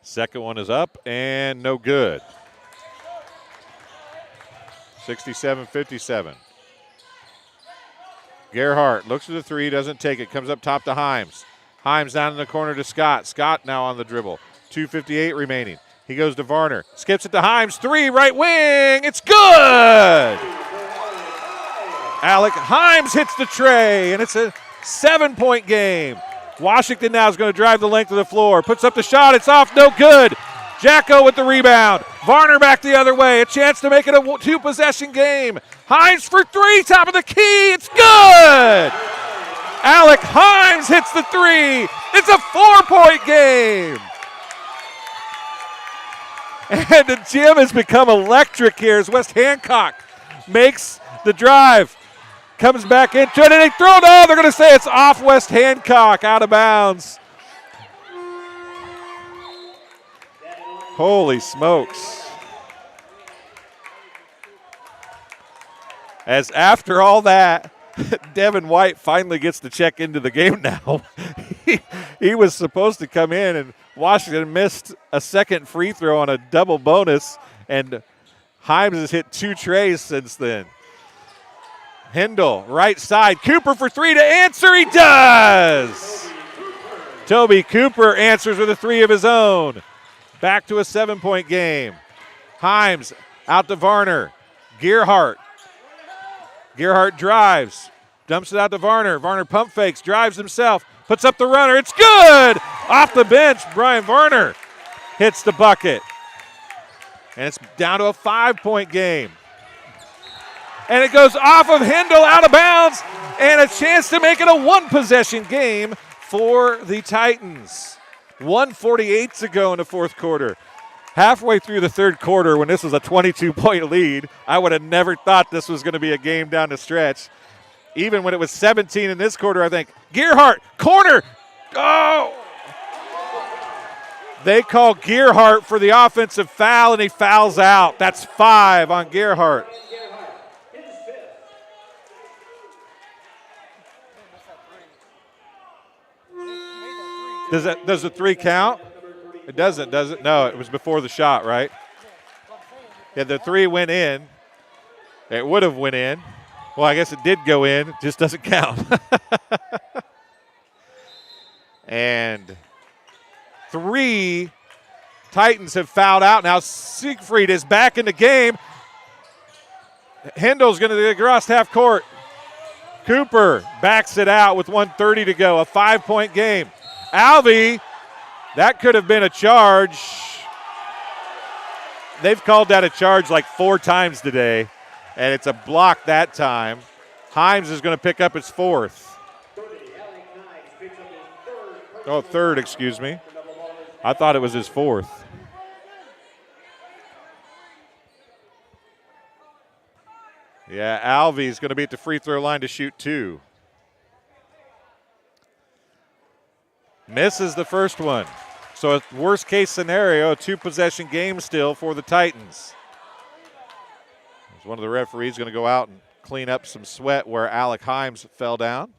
Second one is up and no good. 67-57. Gerhardt looks at the 3, doesn't take it, comes up top to Himes. Himes down in the corner to Scott. Scott now on the dribble. 2:58 remaining. He goes to Varner. Skips it to Himes. 3, right wing. It's good! Alec Himes hits the tray, and it's a 7-point game. Washington now is going to drive the length of the floor. Puts up the shot. It's off. No good. Jacko with the rebound. Varner back the other way. A chance to make it a 2-possession game. Himes for 3. Top of the key. It's good. Alec Himes hits the 3. It's a 4-point game. And the gym has become electric here as West Hancock makes the drive. Comes back into it, and they throw it. Oh, they're going to say it's off West Hancock, out of bounds. Holy smokes. As after all that, Devin White finally gets to check into the game now. He was supposed to come in, and Washington missed a second free throw on a double bonus, and Himes has hit 2 trays since then. Hindle, right side. Cooper for 3 to answer. He does! Toby Cooper answers with a 3 of his own. Back to a 7-point game. Himes out to Varner. Gerhardt. Gerhardt drives. Dumps it out to Varner. Varner pump fakes. Drives himself. Puts up the runner. It's good! Off the bench, Brian Varner hits the bucket. And it's down to a 5-point game. And it goes off of Hindle, out of bounds, and a chance to make it a 1-possession game for the Titans. 1:48 to go in the fourth quarter. Halfway through the third quarter, when this was a 22-point lead, I would have never thought this was going to be a game down the stretch. Even when it was 17 in this quarter, I think, Gerhardt, corner, oh! They call Gerhardt for the offensive foul, and he fouls out. That's 5 on Gerhardt. Does the 3 count? It doesn't, does it? No, it was before the shot, right? Yeah, the 3 went in. It would have went in. Well, I guess it did go in. It just doesn't count. And 3 Titans have fouled out. Now Siegfried is back in the game. Hindle's going to get across half court. Cooper backs it out with 1:30 to go. A 5-point game. Alvey, that could have been a charge. They've called that a charge like 4 times today, and it's a block that time. Himes is going to pick up his 4th. Oh, 3rd, excuse me. I thought it was his 4th. Yeah, Alvey is going to be at the free throw line to shoot 2. Misses the first one. So a worst case scenario, a 2-possession game still for the Titans. As one of the referees going to go out and clean up some sweat where Alec Himes fell down.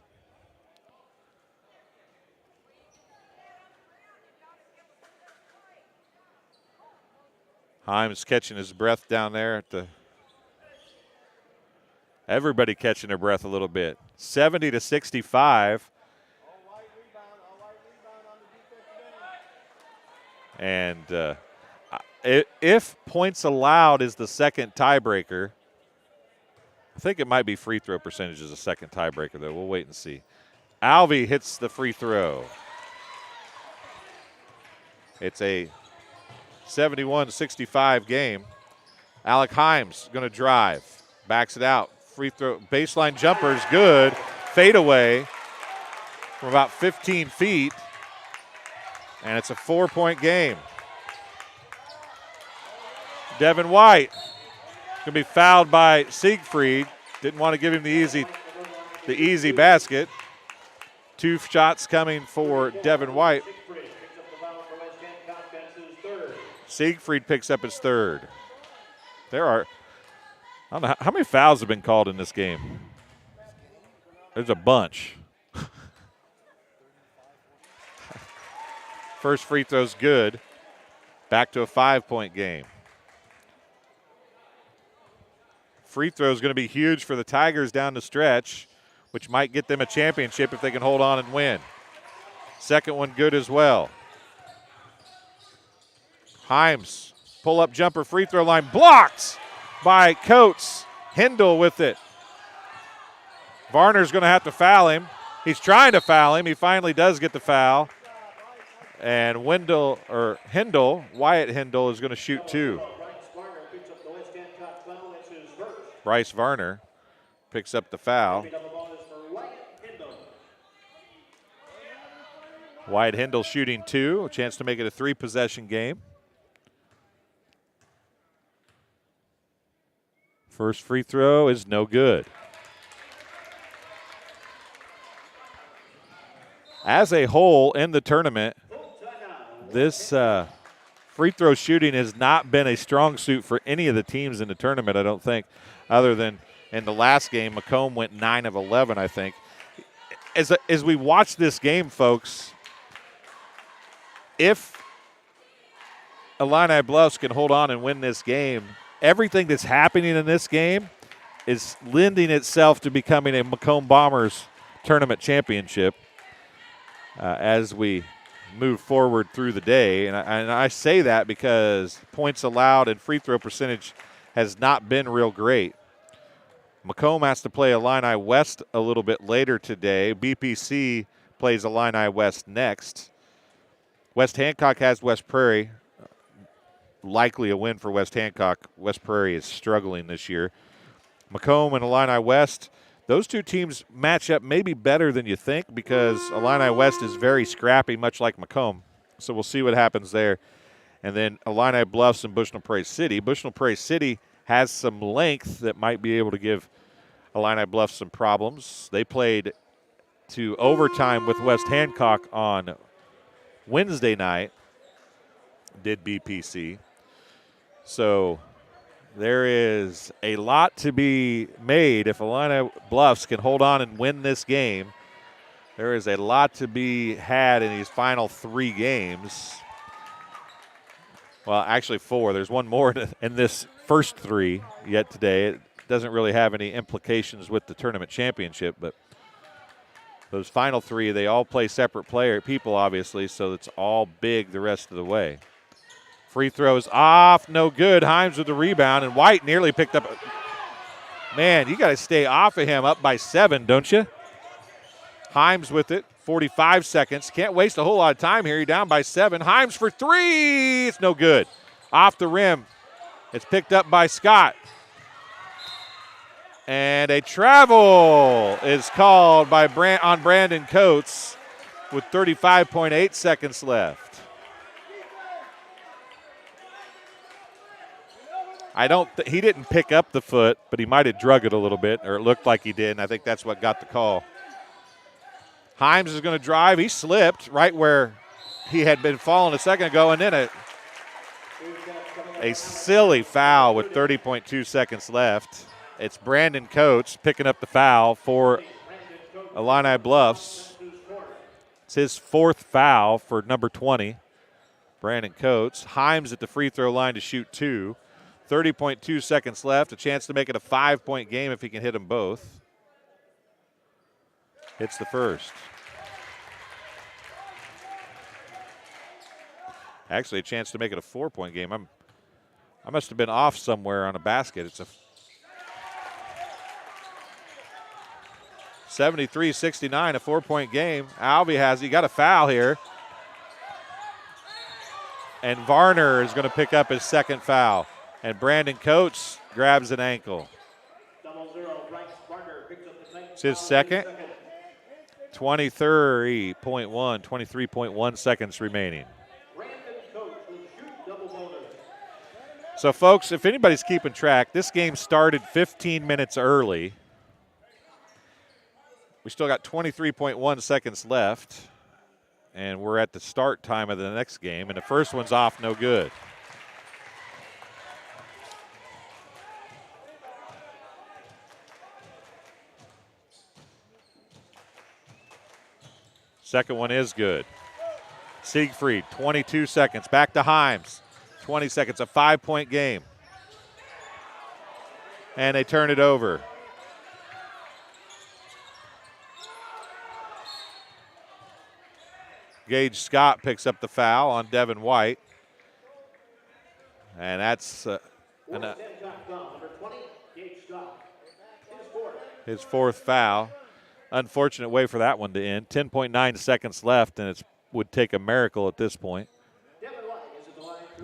Himes catching his breath down there at the. Everybody catching their breath a little bit. 70-65. And if points allowed is the second tiebreaker, I think it might be free throw percentage as a second tiebreaker, though. We'll wait and see. Alvey hits the free throw. It's a 71-65 game. Alec Himes going to drive. Backs it out. Free throw. Baseline jumper is good. Fade away from about 15 feet. And it's a 4-point game. Devin White going to be fouled by Siegfried. Didn't want to give him the easy basket. 2 shots coming for Devin White. Siegfried picks up his third. I don't know how many fouls have been called in this game. There's a bunch. First free throw's good. Back to a 5-point game. Free throw is going to be huge for the Tigers down the stretch, which might get them a championship if they can hold on and win. Second one good as well. Himes, pull-up jumper, free throw line, blocked by Coates. Hindle with it. Varner's going to have to foul him. He's trying to foul him. He finally does get the foul. And Wyatt Hindle is going to shoot 2. Bryce Varner picks up the foul. Wyatt Hindle shooting 2, a chance to make it a 3-possession game. First free throw is no good. As a whole in the tournament, this free throw shooting has not been a strong suit for any of the teams in the tournament, I don't think, other than in the last game. Macomb went 9 of 11, I think. As we watch this game, folks, if Illini Bluffs can hold on and win this game, everything that's happening in this game is lending itself to becoming a Macomb Bombers tournament championship as we move forward through the day. And I say that because points allowed and free throw percentage has not been real great. Macomb has to play Illini West a little bit later today. BPC plays Illini West next. West Hancock has West Prairie. Likely a win for West Hancock. West Prairie is struggling this year. Macomb and Illini West, those two teams match up maybe better than you think because Illini West is very scrappy, much like Macomb. So we'll see what happens there. And then Illini Bluffs and Bushnell-Prairie City. Bushnell-Prairie City has some length that might be able to give Illini Bluffs some problems. They played to overtime with West Hancock on Wednesday night, did BPC. So there is a lot to be made if Illini Bluffs can hold on and win this game. There is a lot to be had in these final 3 games. Well, actually 4. There's one more in this first 3 yet today. It doesn't really have any implications with the tournament championship, but those final 3, they all play separate people, obviously, so it's all big the rest of the way. Free throws off, no good. Himes with the rebound, and White nearly picked up. Man, you got to stay off of him, up by 7, don't you? Himes with it, 45 seconds. Can't waste a whole lot of time here. You're down by 7. Himes for 3. It's no good. Off the rim. It's picked up by Scott. And a travel is called by on Brandon Coates with 35.8 seconds left. He didn't pick up the foot, but he might have drug it a little bit, or it looked like he did, and I think that's what got the call. Himes is going to drive. He slipped right where he had been falling a second ago, and then a silly foul with 30.2 seconds left. It's Brandon Coates picking up the foul for Illini Bluffs. It's his 4th foul for number 20, Brandon Coates. Himes at the free throw line to shoot 2. 30.2 seconds left. A chance to make it a 5-point game if he can hit them both. Hits the first. Actually, a chance to make it a 4-point game. I must have been off somewhere on a basket. It's a 73-69, a 4-point game. Albee he got a foul here. And Varner is going to pick up his 2nd foul. And Brandon Coates grabs an ankle. It's his second. 23.1 seconds remaining. So, folks, if anybody's keeping track, this game started 15 minutes early. We still got 23.1 seconds left, and we're at the start time of the next game, and the first one's off no good. Second one is good. Siegfried, 22 seconds. Back to Himes, 20 seconds. A 5-point game. And they turn it over. Gage Scott picks up the foul on Devin White. And that's his fourth foul. Unfortunate way for that one to end. 10.9 seconds left, and it would take a miracle at this point.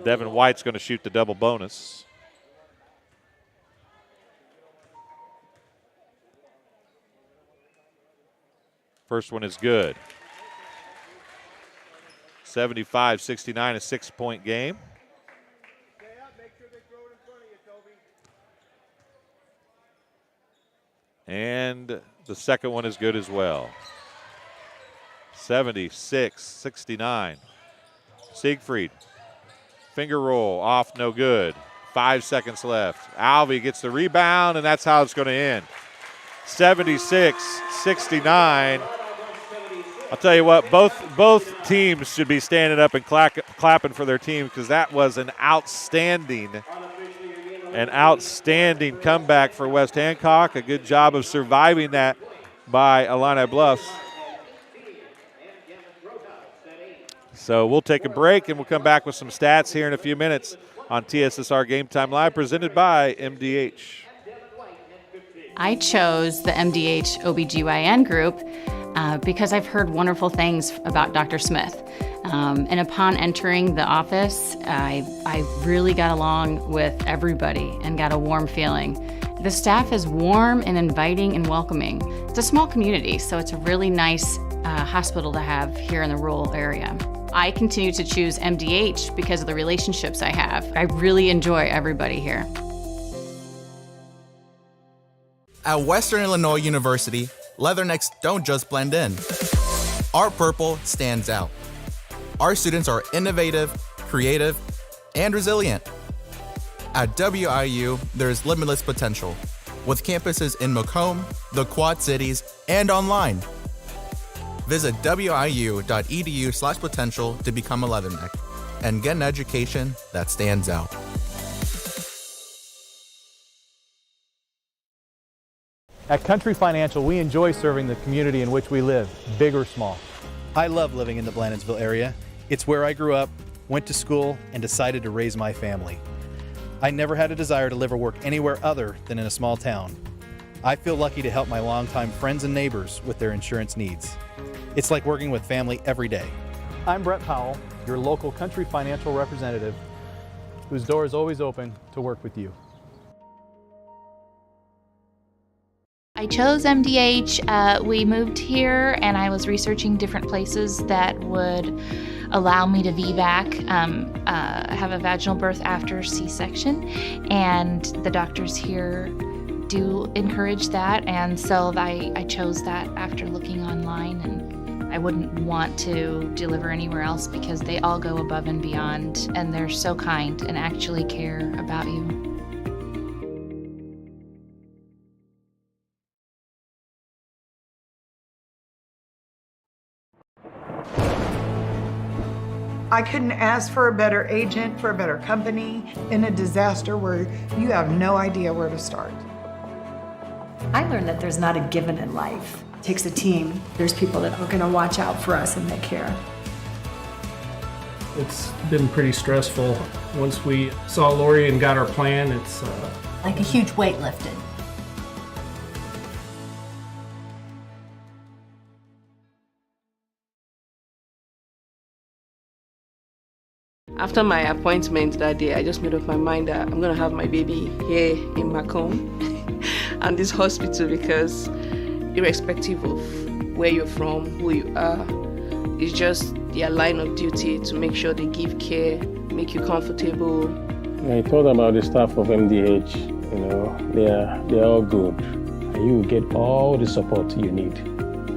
Devin White's going to shoot the double bonus. First one is good. 75-69, a 6-point game. And the second one is good as well. 76-69. Siegfried, finger roll, off, no good. 5 seconds left. Alvey gets the rebound, and that's how it's going to end. 76-69. I'll tell you what, both teams should be standing up and clapping for their team, because that was an outstanding comeback for West Hancock. A good job of surviving that by Illini Bluffs. So we'll take a break, and we'll come back with some stats here in a few minutes on TSSR Game Time Live, presented by MDH. I chose the MDH OBGYN group because I've heard wonderful things about Dr. Smith. And upon entering the office, I really got along with everybody and got a warm feeling. The staff is warm and inviting and welcoming. It's a small community, so it's a really nice hospital to have here in the rural area. I continue to choose MDH because of the relationships I have. I really enjoy everybody here. At Western Illinois University, Leathernecks don't just blend in. Our purple stands out. Our students are innovative, creative, and resilient. At WIU, there's limitless potential, with campuses in Macomb, the Quad Cities, and online. Visit wiu.edu/potential to become a Leatherneck and get an education that stands out. At Country Financial, we enjoy serving the community in which we live, big or small. I love living in the Blandonsville area. It's where I grew up, went to school, and decided to raise my family. I never had a desire to live or work anywhere other than in a small town. I feel lucky to help my longtime friends and neighbors with their insurance needs. It's like working with family every day. I'm Brett Powell, your local Country Financial representative, whose door is always open to work with you. I chose MDH. We moved here and I was researching different places that would allow me to VBAC, have a vaginal birth after C-section, and the doctors here do encourage that, and so I chose that after looking online, and I wouldn't want to deliver anywhere else because they all go above and beyond, and they're so kind and actually care about you. I couldn't ask for a better agent, for a better company in a disaster where you have no idea where to start. I learned that there's not a given in life. It takes a team. There's people that are gonna watch out for us and they care. It's been pretty stressful. Once we saw Lori and got our plan, it's like a huge weight lifted. After my appointment that day, I just made up my mind that I'm going to have my baby here in Macomb and this hospital, because irrespective of where you're from, who you are, it's just their line of duty to make sure they give care, make you comfortable. I thought about the staff of MDH, they're all good. And you will get all the support you need.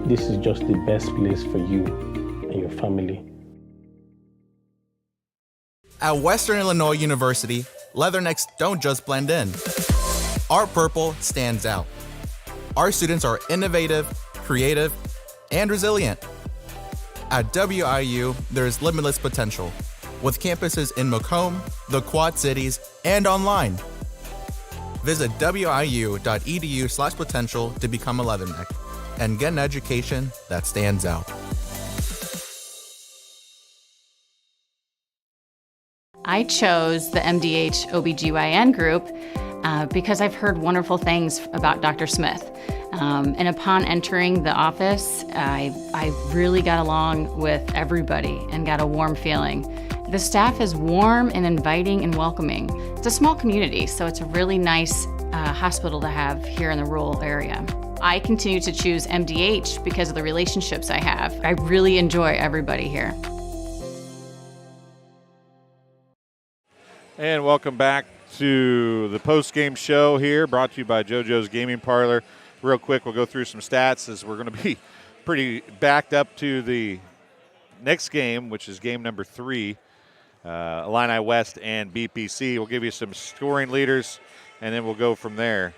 This is just the best place for you and your family. At Western Illinois University, leathernecks don't just blend in. Our purple stands out. Our students are innovative, creative, and resilient. At WIU, there's limitless potential, with campuses in Macomb, the Quad Cities, and online. Visit wiu.edu/potential to become a leatherneck and get an education that stands out. I chose the MDH OBGYN group because I've heard wonderful things about Dr. Smith. And upon entering the office, I really got along with everybody and got a warm feeling. The staff is warm and inviting and welcoming. It's a small community, so it's a really nice hospital to have here in the rural area. I continue to choose MDH because of the relationships I have. I really enjoy everybody here. And welcome back to the post-game show here, brought to you by JoJo's Gaming Parlor. Real quick, we'll go through some stats as we're going to be pretty backed up to the next game, which is game number 3, Illini West and BPC. We'll give you some scoring leaders, and then we'll go from there.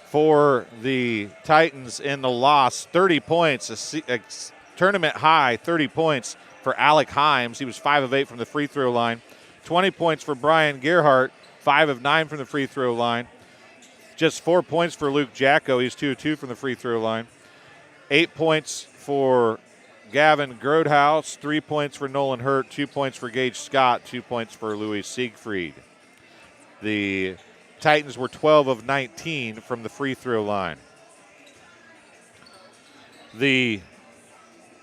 For the Titans in the loss, 30 points, a tournament high, 30 points for Alec Himes. He was 5 of 8 from the free throw line. 20 points for Brian Gerhardt, 5 of 9 from the free throw line. Just 4 points for Luke Jacko. He's 2 of 2 from the free throw line. 8 points for Gavin Grodhaus, 3 points for Nolan Hurt, 2 points for Gage Scott, 2 points for Louis Siegfried. The Titans were 12 of 19 from the free throw line. The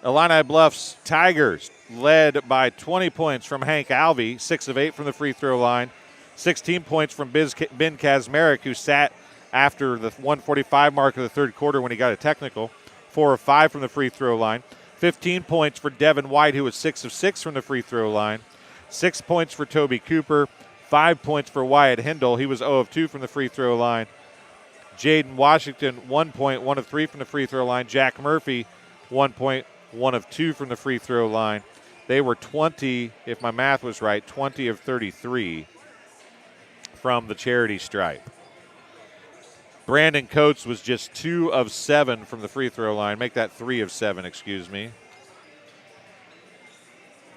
Illini Bluffs Tigers led by 20 points from Hank Alvey, 6 of 8 from the free throw line. 16 points from Ben Kazmarek, who sat after the 1:45 mark of the third quarter when he got a technical. 4 of 5 from the free throw line. 15 points for Devin White, who was 6 of 6 from the free throw line. 6 points for Toby Cooper. 5 points for Wyatt Hindle. He was 0 of 2 from the free throw line. Jaden Washington, 1 point, 1 of 3 from the free throw line. Jack Murphy, 1 point, 1 of 2 from the free throw line. They were 20, if my math was right, 20 of 33 from the charity stripe. Brandon Coates was just 2 of 7 from the free throw line. Make that 3 of 7, excuse me.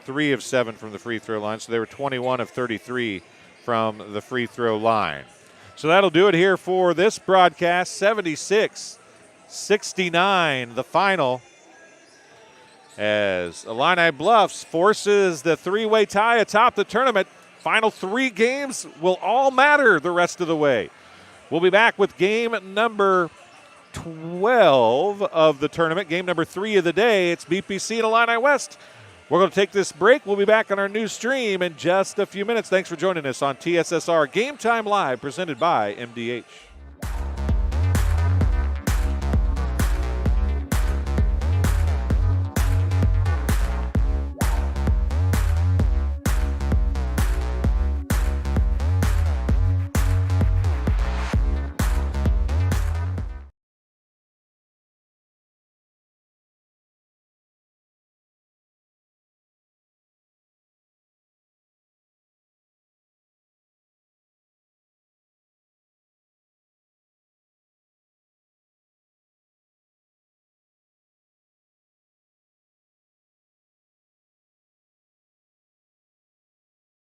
3 of 7 from the free throw line, so they were 21 of 33 from the free throw line. So that'll do it here for this broadcast. 76-69, the final, as Illini Bluffs forces the 3-way tie atop the tournament. Final 3 games will all matter the rest of the way. We'll be back with game number 12 of the tournament, game number 3 of the day. It's BPC and Illini West. We're going to take this break. We'll be back on our new stream in just a few minutes. Thanks for joining us on TSSR Game Time Live, presented by MDH.